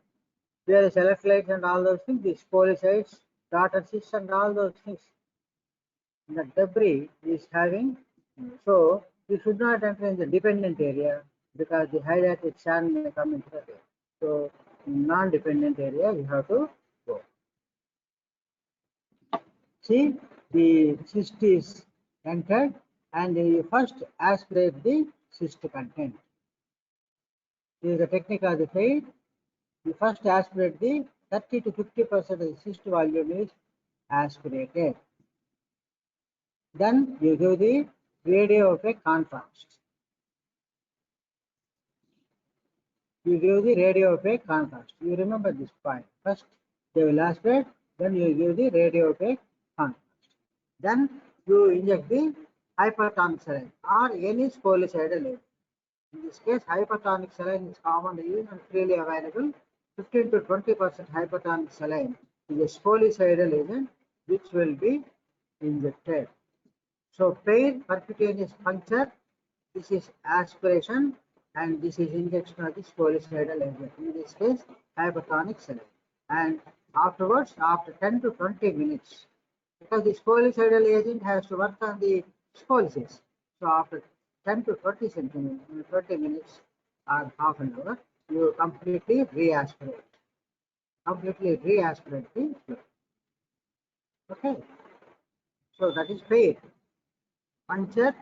there is electrolytes and all those things, the spolicytes, daughter cysts and all those things. The debris is having, so you should not enter in the dependent area because the hydrated sand may come into the area. So in non-dependent area you have to go. See, the cyst is entered and you first aspirate the cyst content. This is the technique of the fade. You first aspirate the 30 to 50% of the cyst volume is aspirated. Then you give the radio opaque contrast. You give the radio opaque contrast. You remember this point. First they will aspirate, then you give the radio opaque contrast. Then you inject the hypertonic saline or any spolicidal agent. In this case, hypertonic saline is commonly used and freely available. 15 to 20% hypertonic saline is a spolicidal agent which will be injected. So pain, percutaneous puncture, this is aspiration and this is injection of the spolicidal agent. In this case, hypertonic saline. And afterwards, after 10 to 20 minutes, because the spolicidal agent has to work on the spolices. So after 10 to 20 minutes or half an hour, you completely re-aspirate. Completely re-aspirate the fluid. Okay. So that is pain. Puncture,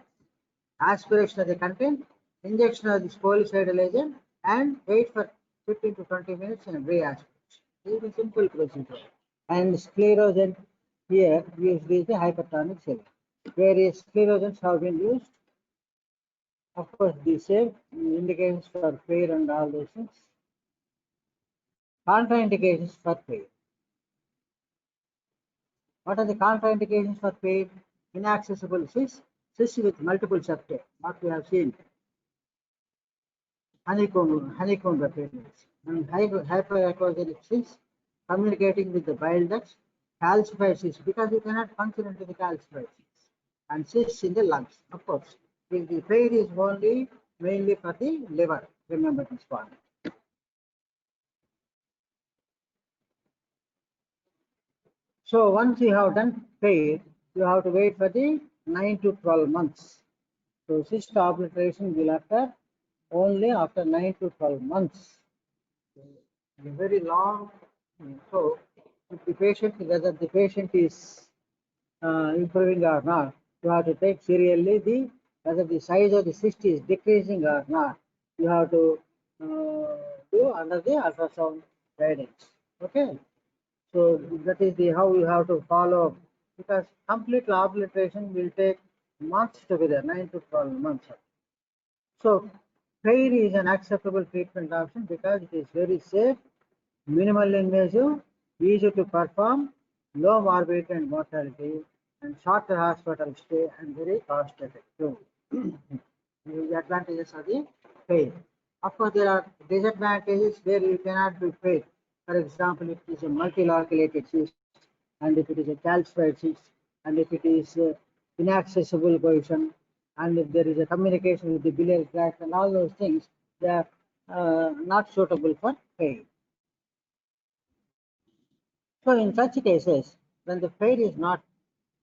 aspiration of the content, injection of the spolicidal agent, and wait for 15 to 20 minutes and re-aspiration. This is a simple procedure. And sclerosant here used is the hypertonic saline. Various sclerosants have been used. Of course, the same indications for pain and all those things. Contraindications for pain. What are the contraindications for pain? Inaccessible cyst, cyst with multiple septae, what we have seen. Honeycomb appearance, and hyperacquagenic cyst, communicating with the bile ducts, calcified cyst, because you cannot function into the calcified cyst, and cysts in the lungs. Of course, the pain is only mainly for the liver. Remember this point. So once you have done pain, you have to wait for the 9 to 12 months. So cyst obliteration will occur only after 9 to 12 months. Very long. So if the patient, whether the patient is improving or not, you have to take seriously whether the size of the cyst is decreasing or not. You have to do under the ultrasound guidance. Okay. So that is the how you have to follow, because complete obliteration will take months to be there, 9 to 12 months. So pain is an acceptable treatment option because it is very safe, minimal invasive, easy to perform, low morbidity and mortality, and shorter hospital stay and very cost effective. The advantages of the pain. Of course, there are disadvantages where you cannot do pain. For example, if it is a multiloculated cyst, and if it is a calcified cyst, and if it is inaccessible position, and if there is a communication with the biliary tract and all those things, they are not suitable for pain. So in such cases, when the pain is not,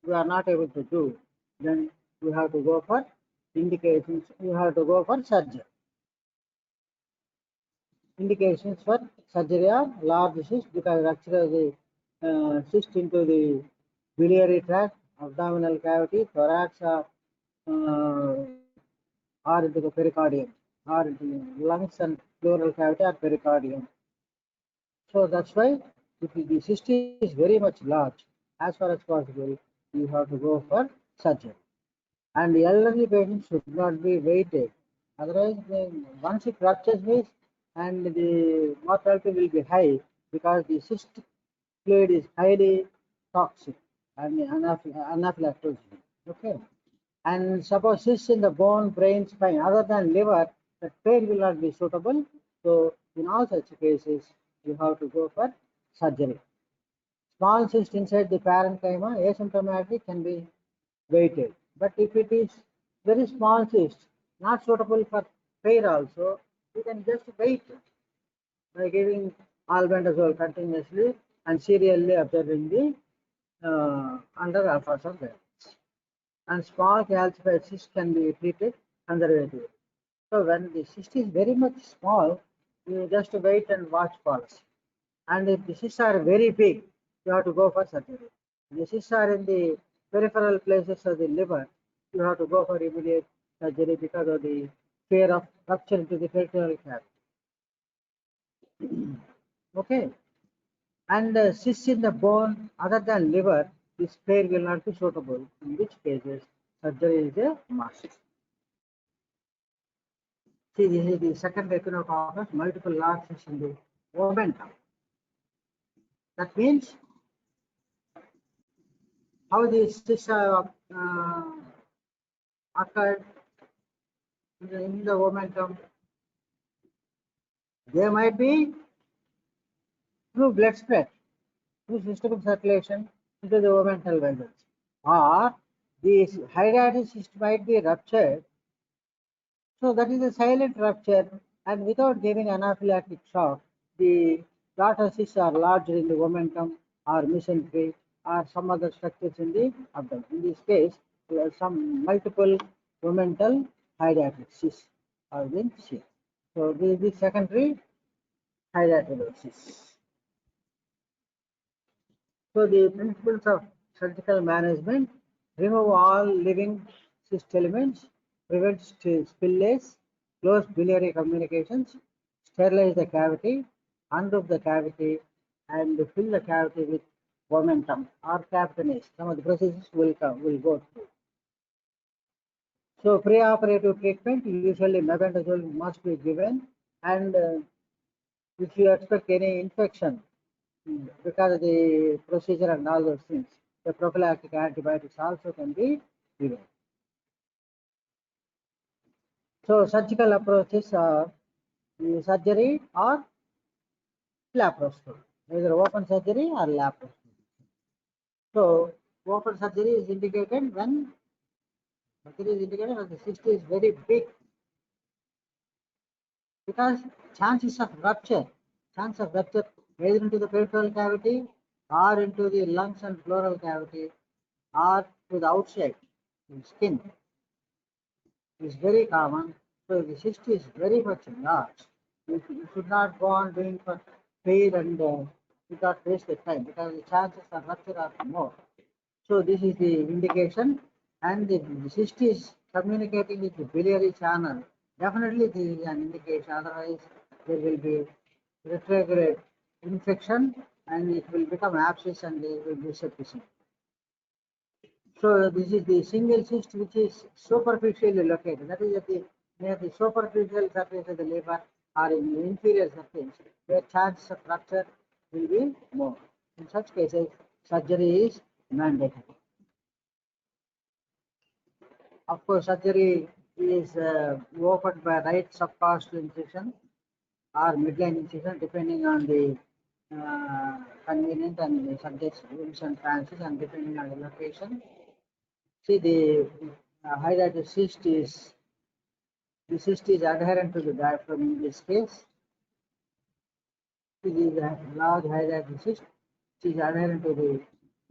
we are not able to do, then we have to go for indications, we have to go for surgery. Indications for surgery are large cyst, because rupture of the cyst into the biliary tract, abdominal cavity, thorax, or into the pericardium, or into the lungs and pleural cavity or pericardium. So that's why if the cyst is very much large, as far as possible, you have to go for surgery. And the elderly patients should not be weighted. Otherwise, once it ruptures means, and the mortality will be high, because the cyst fluid is highly toxic and anaphylactogenic. Okay. And suppose cysts in the bone, brain, spine, other than liver, the pain will not be suitable. So in all such cases, you have to go for surgery. Small cyst inside the parenchyma, asymptomatic, can be weighted. But if it is very small cyst, not suitable for pain also, you can just wait by giving albendazole continuously and serially observing the under ultrasound surveillance. And small calcified cyst can be treated conservatively. So when the cyst is very much small, you just wait and watch pulse. And if the cysts are very big, you have to go for surgery. If the cysts are in the peripheral places of the liver, you have to go for immediate surgery because of the fear of rupture into the peritoneal cavity. Okay. And cysts in the bone other than liver, this pair will not be suitable, in which cases surgery is a must. See, this is the second echinococcus, multiple large cysts in the omentum. That means how these cysts are occurred in the omentum. They might be through blood spread, through systemic circulation into the omental vessels, or the hydatid cyst might be ruptured. So that is a silent rupture, and without giving anaphylactic shock, the daughter cysts are larger in the omentum or mesentery or some other structures in the abdomen. In this case, there are some multiple omental hydatid cysts are being seen. So this is the secondary hydatidosis. So the principles of surgical management: remove all living cyst elements, prevent spillage, close biliary communications, sterilize the cavity, unroof the cavity, and fill the cavity with omentum or capitonase. Some of the processes will go through. So preoperative treatment, usually mebendazole must be given, and if you expect any infection because of the procedure and all those things, the prophylactic antibiotics also can be given. So surgical approaches are surgery or laparoscopy, either open surgery or laparoscopy. So open surgery is indicated when the cyst is very big, because chances of rupture either into the peripheral cavity or into the lungs and pleural cavity or to the outside skin is very common. So the cyst is very much large. You should not go on doing for pain and you not waste the time, because the chances of rupture are more. So this is the indication, and the cyst is communicating with the biliary channel. Definitely this is an indication, otherwise there will be retrograde infection and it will become abscess and it will be septicemia. So this is the single cyst which is superficially located. That is at the near the superficial surface of the liver or in the inferior surface, where chances of rupture will be more. In such cases, surgery is mandatory. Of course, surgery is opened by right subcostal incision or midline incision, depending on the convenient and the subject's rules and fancies, and depending on the location. See, the hydrated cyst is, the cyst is adherent to the diaphragm in this case. It is a large hydrated cyst, which is adherent to the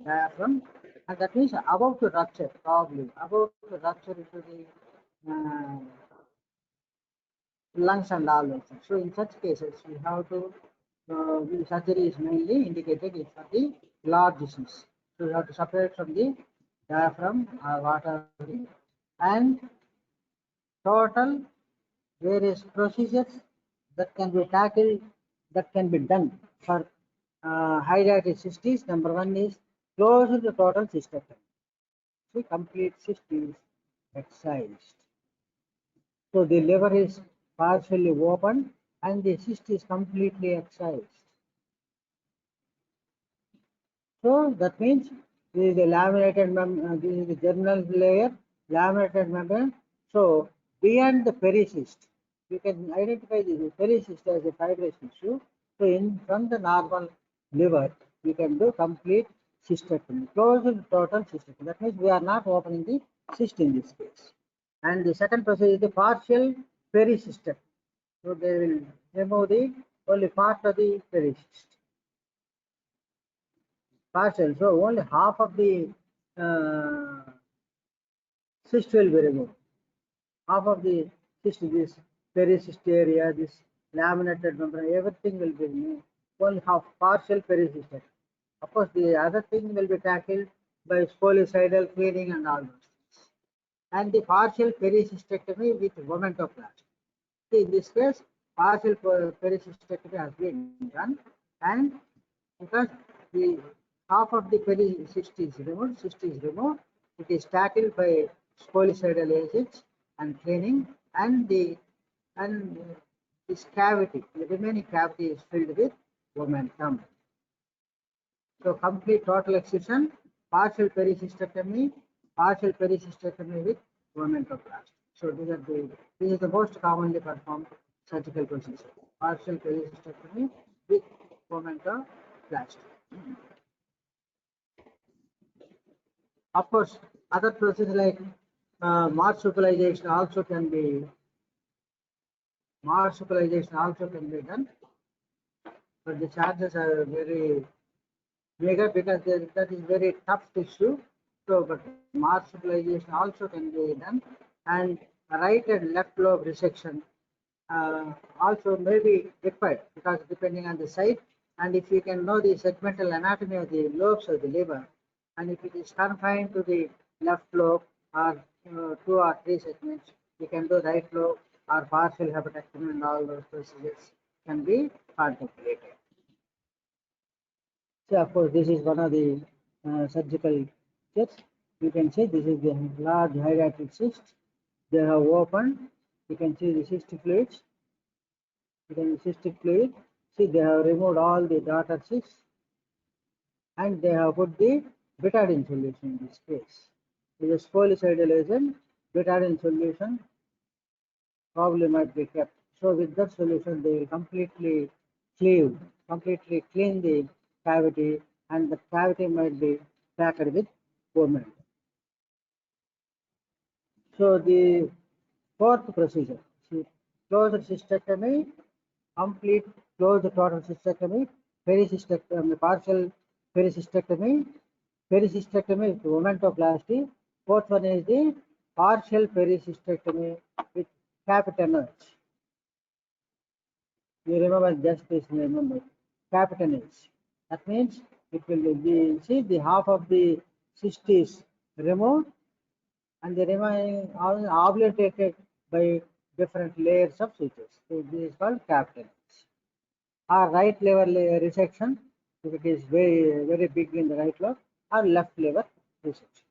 diaphragm, and that means about to rupture, probably about to rupture into the lungs and all those things. So in such cases, we have to, the surgery is mainly indicated for the large cyst. So we have to separate from the diaphragm or whatever, and total various procedures that can be tackled, that can be done for hydrated cysts. Number one is close the total cystectomy. So complete cyst is excised. So the liver is partially open and the cyst is completely excised. So that means this is the laminated membrane, this is the germinal layer, laminated membrane. So beyond the pericyst, you can identify the pericyst as a fibrous tissue. So from the normal liver, we can do complete cystectomy, close the total cystectomy. That means we are not opening the cyst in this case. And the second procedure is the partial pericystectomy. So they will remove the only part of the pericyst. Partial, so only half of the cyst will be removed. Half of the cyst, this pericyst area, this laminated membrane, everything will be removed. Only half, partial pericystectomy. Of course, the other thing will be tackled by spolicidal cleaning and all those things. And the partial pericystectomy with vomentoplasty. See, in this case, partial pericystectomy has been done, and because the half of the pericyst is removed, it is tackled by spolicidal agents and cleaning, and this cavity, the remaining cavity is filled with momentum. So complete total excision, partial pericystectomy with vomentoplasty. So this is the most commonly performed surgical procedure. Partial pericystectomy with vomentoplasty. Of course, other procedures like marsupialization also can be done, but the charges are very bigger because that is very tough tissue. So, but marsupialization also can be done, and right and left lobe resection also may be required, because depending on the site, and if you can know the segmental anatomy of the lobes of the liver, and if it is confined to the left lobe or 2 or 3 segments, you can do right lobe or partial hepatectomy, and all those procedures can be contemplated. So of course, this is one of the surgical steps. You can see this is the large hydrated cyst. They have opened. You can see the cystic fluids. See, they have removed all the daughter cysts, and they have put the betadine solution in this case. It is spolicidal agent, betadine solution probably might be kept. So with that solution, they will completely clean the cavity, and the cavity might be packed with momentum. So the fourth procedure, closed cystectomy, complete closed total cystectomy, pericystectomy, partial pericystectomy with vomentoplasty. Fourth one is the partial pericystectomy with capitanage. You remember, just please remember, capitanage. That means it will be, see, the half of the cyst is removed, and the remaining obliterated by different layers of sutures. So this is called capitanage. Or right liver resection, if it is very big in the right lobe, or left liver resection.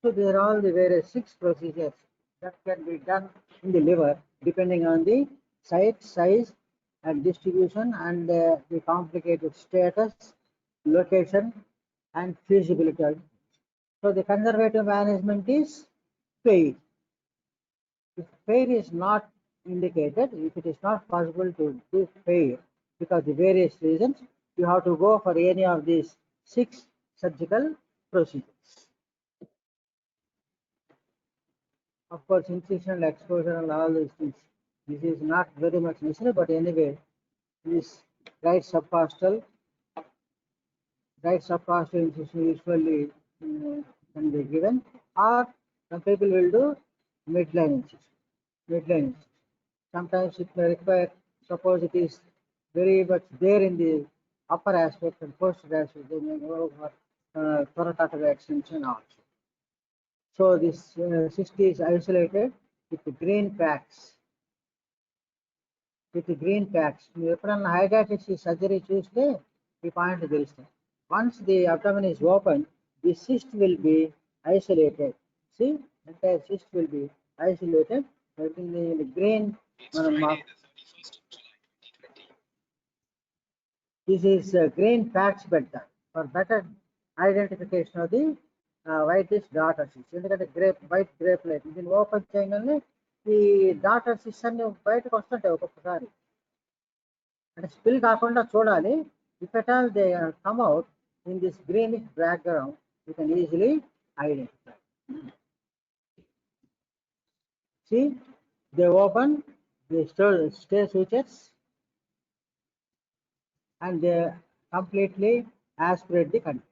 So these are all the various 6 procedures that can be done in the liver, depending on the site, size, and distribution, and the complicated status, location, and feasibility. So the conservative management is paid. If paid is not indicated, if it is not possible to do paid because of various reasons, you have to go for any of these 6 surgical procedures. Of course, incision, exposure, and all these things. This is not very much necessary, but anyway, this right subcostal incision usually can be given, or some people will do midline incision. Midline incision. Sometimes it may require, suppose it is very much there in the upper aspect and posterior aspect, they may go for thoracotomy extension also. So this cyst is isolated with green packs. With green packs. మీరు ఎప్పుడన్నా హైడ్రాటిక్స్ surgery చూస్తే ఈ point తెలుస్తుంది. Once the abdomen is open, the cyst will be isolated. See, entire cyst will be isolated. In the green, this is green patch better for better identification of the whitish daughter cyst. ఎందుకంటే white grape light దీన్ని open చేయగానే ఈ daughter sys అన్ని బయటకు వస్తుంటాయి ఒక్కొక్కసారి, అంటే spill కాకుండా చూడాలి. If at all they come out in this greenish background you can easily identify. See, they open, they stay sutures, and they completely aspirate the contents.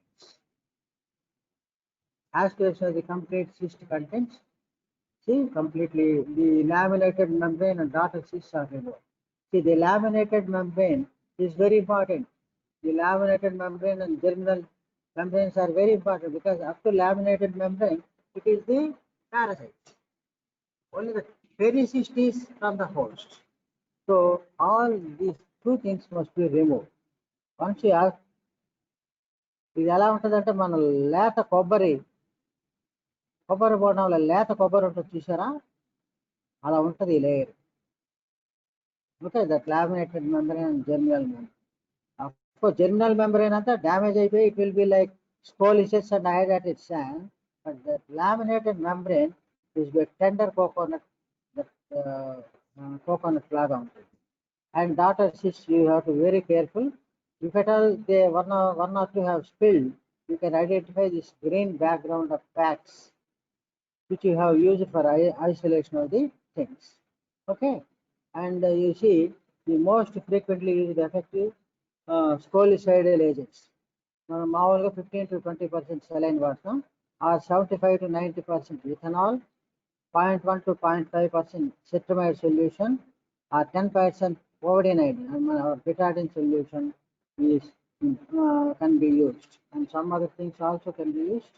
Aspiration of the complete cyst contents. See, completely the laminated membrane and daughter cysts are removed. See, the laminated membrane is very important. The laminated membrane and germinal membranes are very important because up to laminated membrane, it is the parasite. Only the pericyst is from the host. So all these two things must be removed. Once you ask, ఇది ఎలా ఉంటుందంటే మన లేత కొబ్బరి బోడంలో లేత కొబ్బరి ఉంటుంది చూసారా, అలా ఉంటుంది ఈ లేయర్. Okay, that laminated membrane and germinal membrane. Of course germinal membrane అంతా డ్యామేజ్ అయిపోయి it will be like scolices and హైడ్రాటిక్ sand, but that laminated membrane is by tender coconut, coconut లాగా ఉంటుంది. And daughter cyst you have to very careful. If at all they one or two have spilled, you can identify this green background of packs which you have used for isolation of the things. Okay, and you see the most frequently used effective scolicidal agents. మామూలుగా 15 to 20% saline వాడతాం, or 75 to 90% ethanol, 0.1 to 0.5% cetrimide solution, or 10% povidone, or betadine solution is can be used, and some other things also can be used.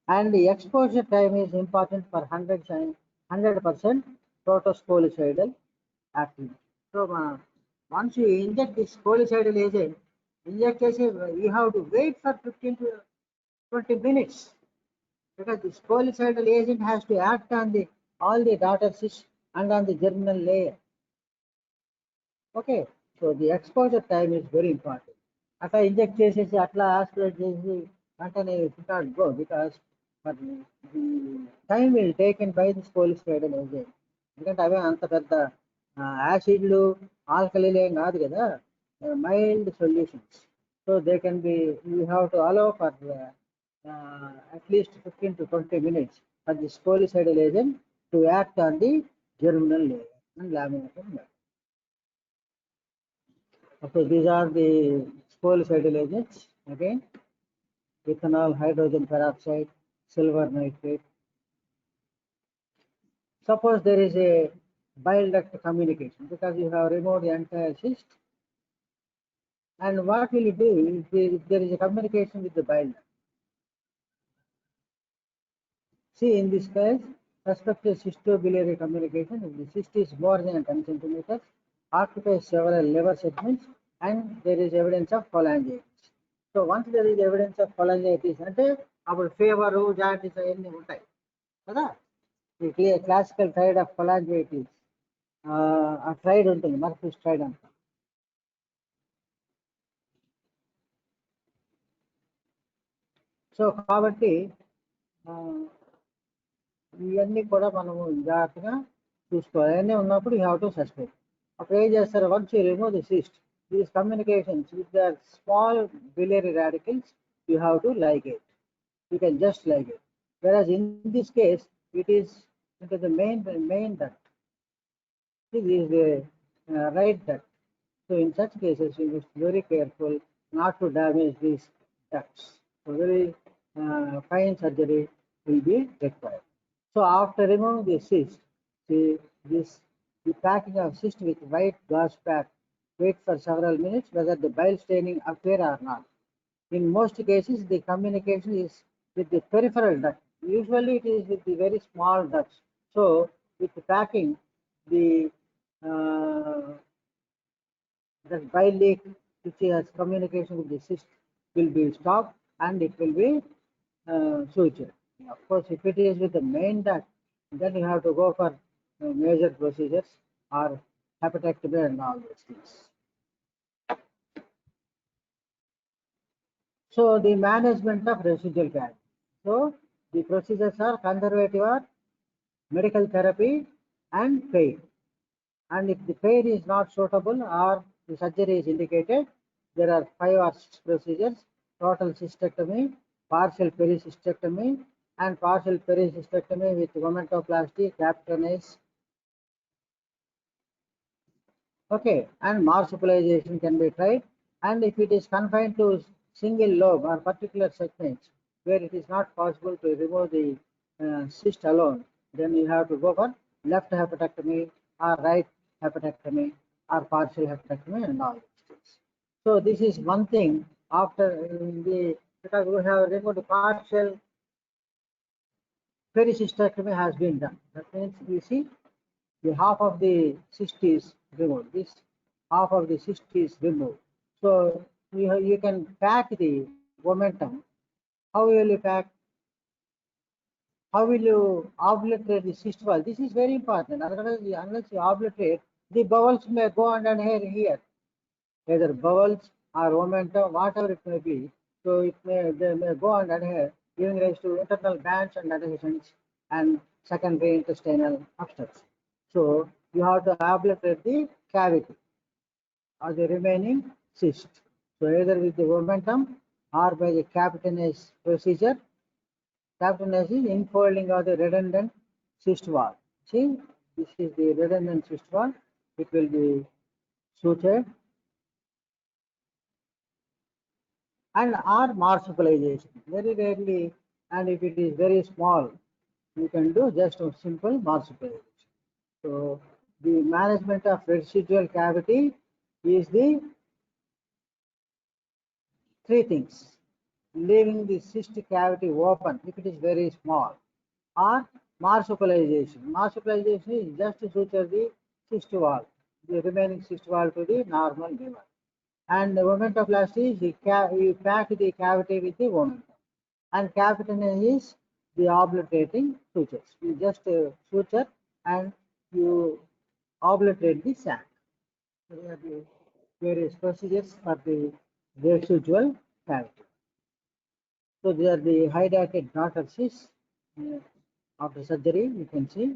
And the exposure time is important for 100% protoscolicidal activity. So once you inject this scolicidal agent, you have to wait for 15 to 20 minutes because the scolicidal agent has to act on all the daughter cysts and on the germinal layer. Okay, so the exposure time is very important. అట్లా inject చేసేసి అట్లా aspirate చేసి వెంటనే can't go because the time will taken by the scolicidal agent. ఎందుకంటే అవే అంత పెద్ద యాసిడ్లు ఆల్కలీలు ఏం కాదు కదా, mild solutions. So they can be, you have to allow for at least 15 to 20 minutes for the scolicidal agent to act on the germinal layer and laminated layer. Okay, these are the scolicidal agents. Again, ethanol, hydrogen peroxide, silver nitrate. Suppose there is a bile duct communication because you have removed the entire cyst, and what will you do if there is a communication with the bile duct? See, in this case, suspected cystobiliary communication. If the cyst is more than 10 centimeters, occupies several liver segments, and there is evidence of cholangitis. So once there is evidence of cholangitis, అంటే అప్పుడు fever, jaundice అవన్నీ ఉంటాయి కదా. ఈ classical tried of cholangitis, ఆ tried ఉంటుంది, Murphy's tried అంట. So కాబట్టి ఇవన్నీ కూడా మనము జాగ్రత్తగా చూసుకోవాలి. అవన్నీ ఉన్నప్పుడు యూ హ్యావ్ టు సస్పెక్ట్. అప్పుడు ఏం చేస్తారు, once you remove the cyst, these communications with the small biliary radicals, you have to ligate. You can just ligate. Whereas in this case, it is into the main duct. This is the right duct. So in such cases, we must be very careful not to damage these ducts. So very fine surgery will be required. So after removing the cyst, the packing of cyst with white gauze pack, wait for several minutes whether the bile staining appear or not. In most cases, the communication is with the peripheral duct. Usually, it is with the very small ducts. So, with the packing, the bile leak which has communication with the cyst will be stopped and it will be sutured. Of course, if it is with the main duct, then you have to go for major procedures or hepatectomy and all those things. So the management of residual cavity. So the procedures are conservative or medical therapy and pain. And if the pain is not suitable or the surgery is indicated, there are 5 or 6 procedures: total cystectomy, partial pericystectomy, and partial pericystectomy with omentoplasty, capitonase. Okay, and marsupialization can be tried. And if it is confined to single lobe or particular segments where it is not possible to remove the cyst alone, then you have to go for left hepatectomy or right hepatectomy or partial hepatectomy and all these things. So this is one thing after because we have removed partial pericystectomy has been done. That means you see the half of the cyst is removed. This half of the cyst is removed. So you can pack the momentum. How will you pack? How will you obliterate the cyst wall? This is very important. Otherwise, unless you obliterate, the bowels may go under here, either bowels or momentum, whatever it may be. So they may go under here, giving rise to internal bands and adhesions and secondary intestinal obstruction. So you have to obliterate the cavity or the remaining cyst. So either with the momentum or by the capitonase procedure. Capitonase is infolding of the redundant cyst wall. See, this is the redundant cyst wall. It will be sutured. And or marsupialization. Very rarely, and if it is very small, you can do just a simple marsupialization. So the management of residual cavity is the 3 things: leaving the cyst cavity open if it is very small, or marsupialization. Marsupialization is just to suture the cyst wall, the remaining cyst wall to the normal liver. And the omentoplasty is you pack the cavity with the omentum. And capitonase is the obliterating sutures. You just suture and you obliterate the sac. So there are the various procedures for the residual cavity. So they are the hydrated daughter cysts after surgery. You can see.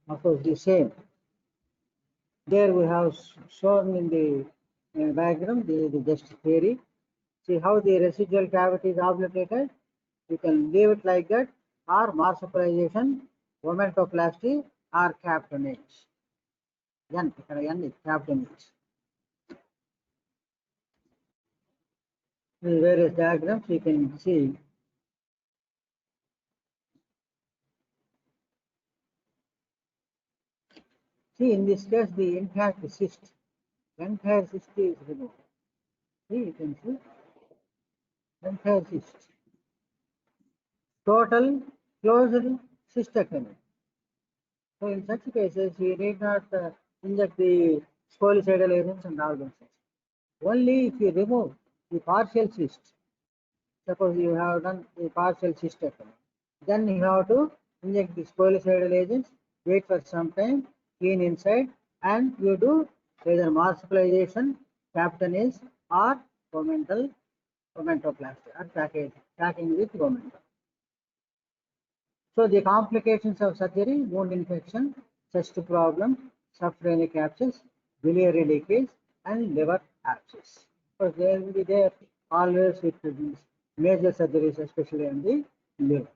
Of course, the same. There we have shown in the diagram the just theory. See how the residual cavity is obliterated. You can leave it like that, or marsupialization, omentoplasty, or capitonase. N is capitonase. In various diagrams you can see. See, in this case, the entire cyst is removed. See, you can see entire cyst. Total closed cystectomy. So in such cases, you need not inject the spolicidal agents and all those things. Only if you remove the partial cyst, suppose you have done a partial cystectomy, then you have to inject the spolicidal agents, wait for some time, clean inside, and you do either marsupialization, capitonase, or omentoplasty, or packing with omentum. So the complications of surgery: wound infection, chest problem, subphrenic abscess, biliary leakage, and liver abscess. So they will be there always with major surgeries, especially on the liver.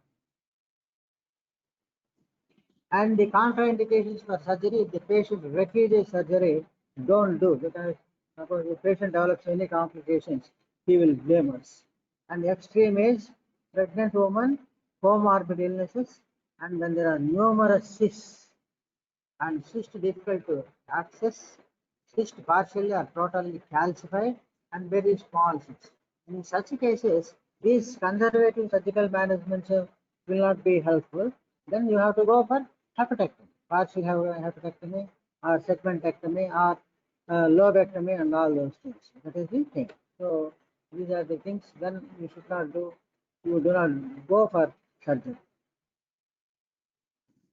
And the contraindications for surgery, if the patient refuses surgery, don't do, because suppose the patient develops any complications, he will blame us. And extreme age, pregnant woman, comorbid illnesses, and when there are numerous cysts, and cyst difficult to access, cyst partially or totally calcified, and very small cysts. In such cases, these conservative surgical managements will not be helpful. Then you have to go for hepatectomy, partial hepatectomy, or segmentectomy, or lobectomy, and all those things. That is the thing. So these are the things. Then you should not do. You do not go for surgery.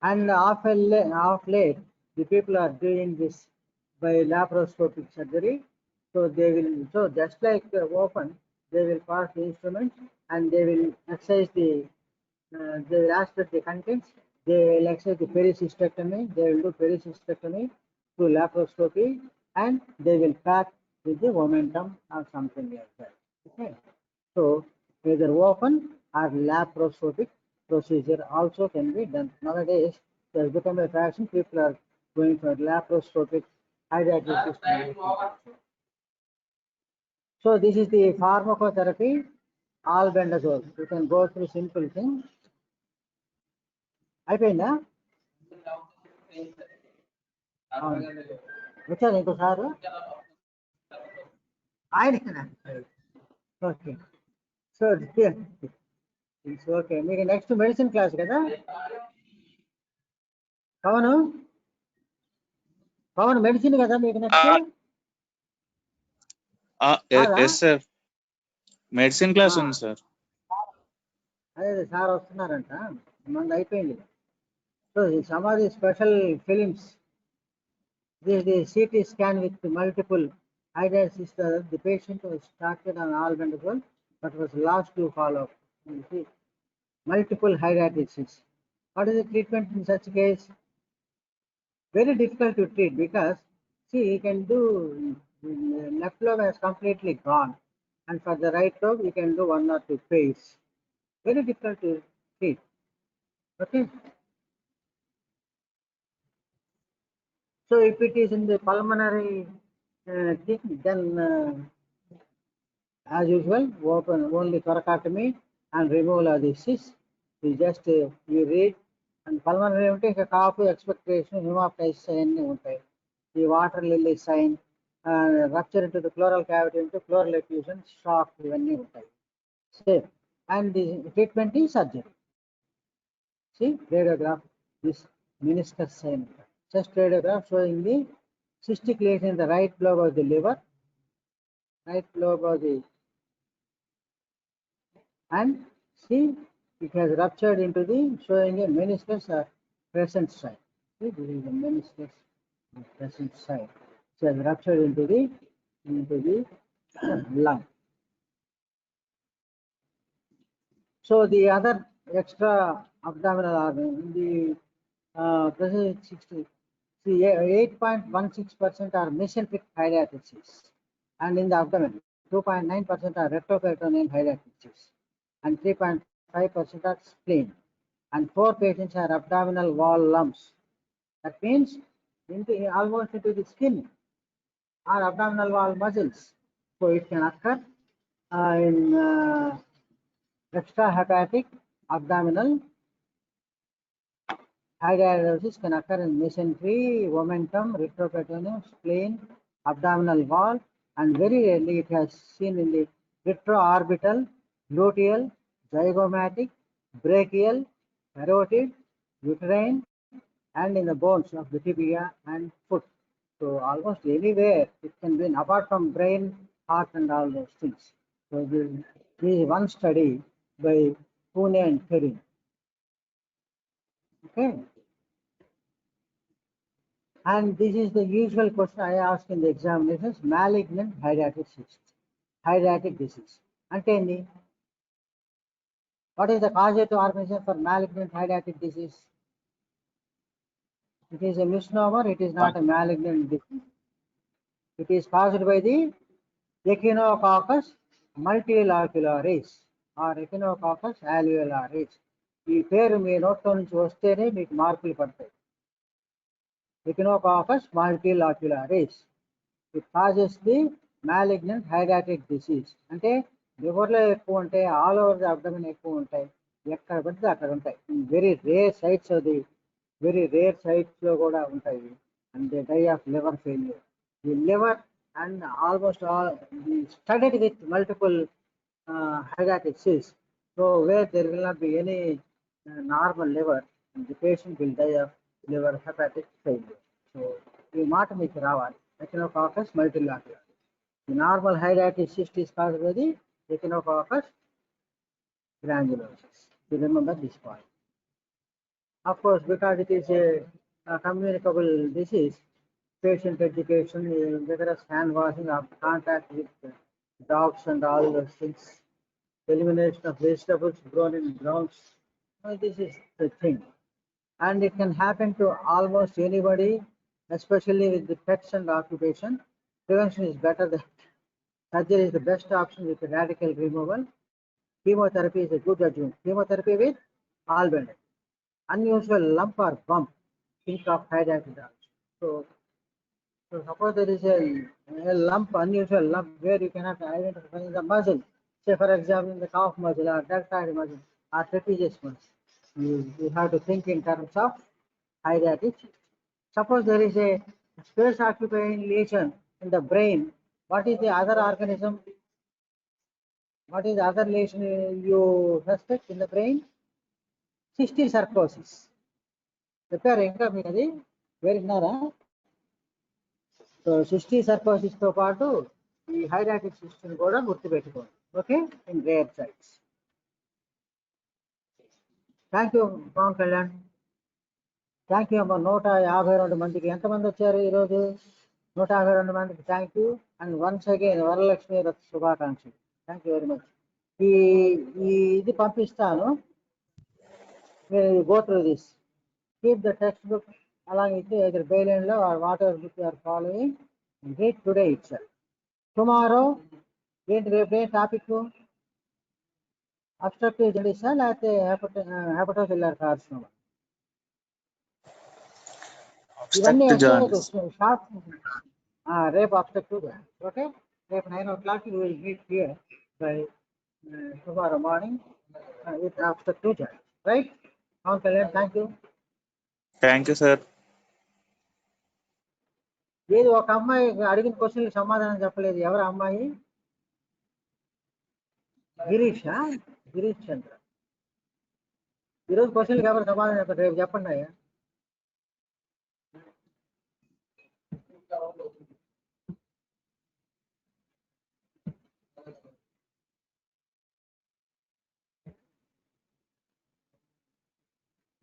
And of late, the people are doing this by laparoscopic surgery. So they will, so just like open, they will pass the instrument and they will excise the, they will aspirate the contents. They will excise the pericystectomy. They will do pericystectomy through laparoscopy, and they will pack with the momentum or something like that. Okay. So either open or laparoscopic procedure also can be done. Nowadays, it has become a fashion. People are going for laparoscopic hydrolysis. So this is the pharmacotherapy, albendazole. You can go through simple thing. అయిపోయిందా వచ్చారు ఇంకోసారి ఆయన okay so it's okay మీకు next medicine class కదా Pawan medicine కదా మీకు next yes sir medicine class ఉంది sir అదే సార్ వస్తున్నారంట మంది అయిపోయింది so some of the special films this is the CT scan with multiple hydrolysis. The patient was started on albendazole but was lost to follow-up. You see, multiple hydrolysis. What is the treatment in such case? Very difficult to treat because see, you can do left lobe has completely gone, and for the right lobe you can do 1 or 2 pays. Very difficult to treat. Okay. So if it is in the pulmonary thing, then as usual, open only thoracotomy and removal of the cyst. You just you read, and pulmonary unte cough, expectoration, hemoptysis sign untai. The water lily sign, rupture into the pleural cavity into pleural effusion, shock ivanni untai. Same. And the treatment is surgery. See, radiograph, this meniscus sign. Chest radiograph showing the cystic lesion in the right lobe of the liver, right lobe of the, and see, it has ruptured into the, showing a meniscus or crescent side. See, this is the meniscus crescent side. It has ruptured into the lung. So the other extra abdominal organ, the present 8.16% are mesenteric hydrolysis, and in the abdomen 2.9% are retroperitoneal hydrolysis, and 3.5% are spleen, and 4 patients are abdominal wall lumps. That means almost into the skin or abdominal wall muscles. So it can occur in extrahepatic abdominal hydrolysis can occur in mesentery, omentum, retroperitoneum, spleen, abdominal wall, and very rarely it has seen in the retroorbital, gluteal, zygomatic, brachial, parotid, uterine, and in the bones of the tibia and foot. So almost anywhere it can be, apart from brain, heart, and all those things. So this is one study by Pune and Perin. Okay. And this is the usual question I ask in the examinations: malignant hydrotic disease. Anteni, what is the causative organism for malignant hydrotic disease? It is a misnomer. It is not a malignant disease. It is caused by the Echinococcus multilocularis. Or Echinococcus alveolaris. ఈ పేరు మీ నోట్లో నుంచి వస్తేనే మీకు మార్కులు పడతాయి. Echinococcus multilocularis. It causes the malignant hydatid disease. అంటే లివర్లో ఎక్కువ ఉంటాయి, ఆల్ ఓవర్ ది అబ్డమిన్ ఎక్కువ ఉంటాయి, ఎక్కడ పడితే అక్కడ ఉంటాయి. వెరీ రేర్ సైట్స్ అది, వెరీ రేర్ సైట్స్లో కూడా ఉంటాయి. And they die of liver failure. The liver and almost all studded with multiple hydatid cysts. So where there will not be any normal liver, and the patient will die of liver hepatic failure. So ఈ మాట మీకు రావాలి, ఎకినోకాకస్ మల్టిలాక్యులారిస్. The normal hydatid cyst is caused by the ఎకినోకాకస్ granulosus. You remember this point. Of course, because it is a communicable disease, patient education, vigorous hand washing after contact with dogs and all those things, elimination of vegetables grown in grounds. This is the thing. And it can happen to almost anybody, especially with the pets and occupation. Prevention is better than surgery is the best option with radical removal. Chemotherapy is a good adjunct. Chemotherapy with albendazole. Unusual lump or bump, think of hydatid. So suppose there is a lump, unusual lump, where you cannot identify the muscle. Say for example, in the calf muscle or deltoid muscle or trapezius muscle. You have to think in terms of hydatid. Suppose there is a space occupying lesion in the brain. What is the other organism? What is the other lesion you suspect in the brain? Cysticercosis. చెప్పారు ఇంకా మీకు అది వేరున్నారా? So సిస్టిసర్కోసిస్ తో పాటు ఈ హైడాటిక్ system కూడా గుర్తుపెట్టుకోండి. Okay, in rare sites. Thank you Pawan Kalyan. Thank you అమ్మ. 152 మందికి ఎంతమంది వచ్చారు ఈరోజు? 152 మందికి thank you. And once again Varalakshmi వ్రత శుభాకాంక్షలు. Thank you very much. ఈ ఇది పంపిస్తాను, మీరు go through this. Keep the text book along with either Bayland law or whatever book you are following, and read today itself. Tomorrow, రేపు topic obstructive జెండిసా లేకపోతే హెపటోసిల్లర్ carcinoma? ఇవన్నీ short. రేపు obstructive. Okay, రేపు 9 o'clock you will meet here by tomorrow morning with obstructive jaundice. Right? Pavaan Kalyan, thank you. Thank you sir. ఏది ఒక అమ్మాయి అడిగిన క్వశ్చన్కి సమాధానం చెప్పలేదు. ఎవరు అమ్మాయి? గిరీష్ చంద్ర. ఈరోజు క్వశ్చన్కి ఎవరు సమాధానం చెప్పారు? రేపు చెప్పండి అయ్యా.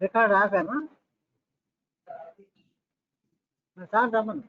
రికార్డ్ ఆపాను. సార్ రమ్మను.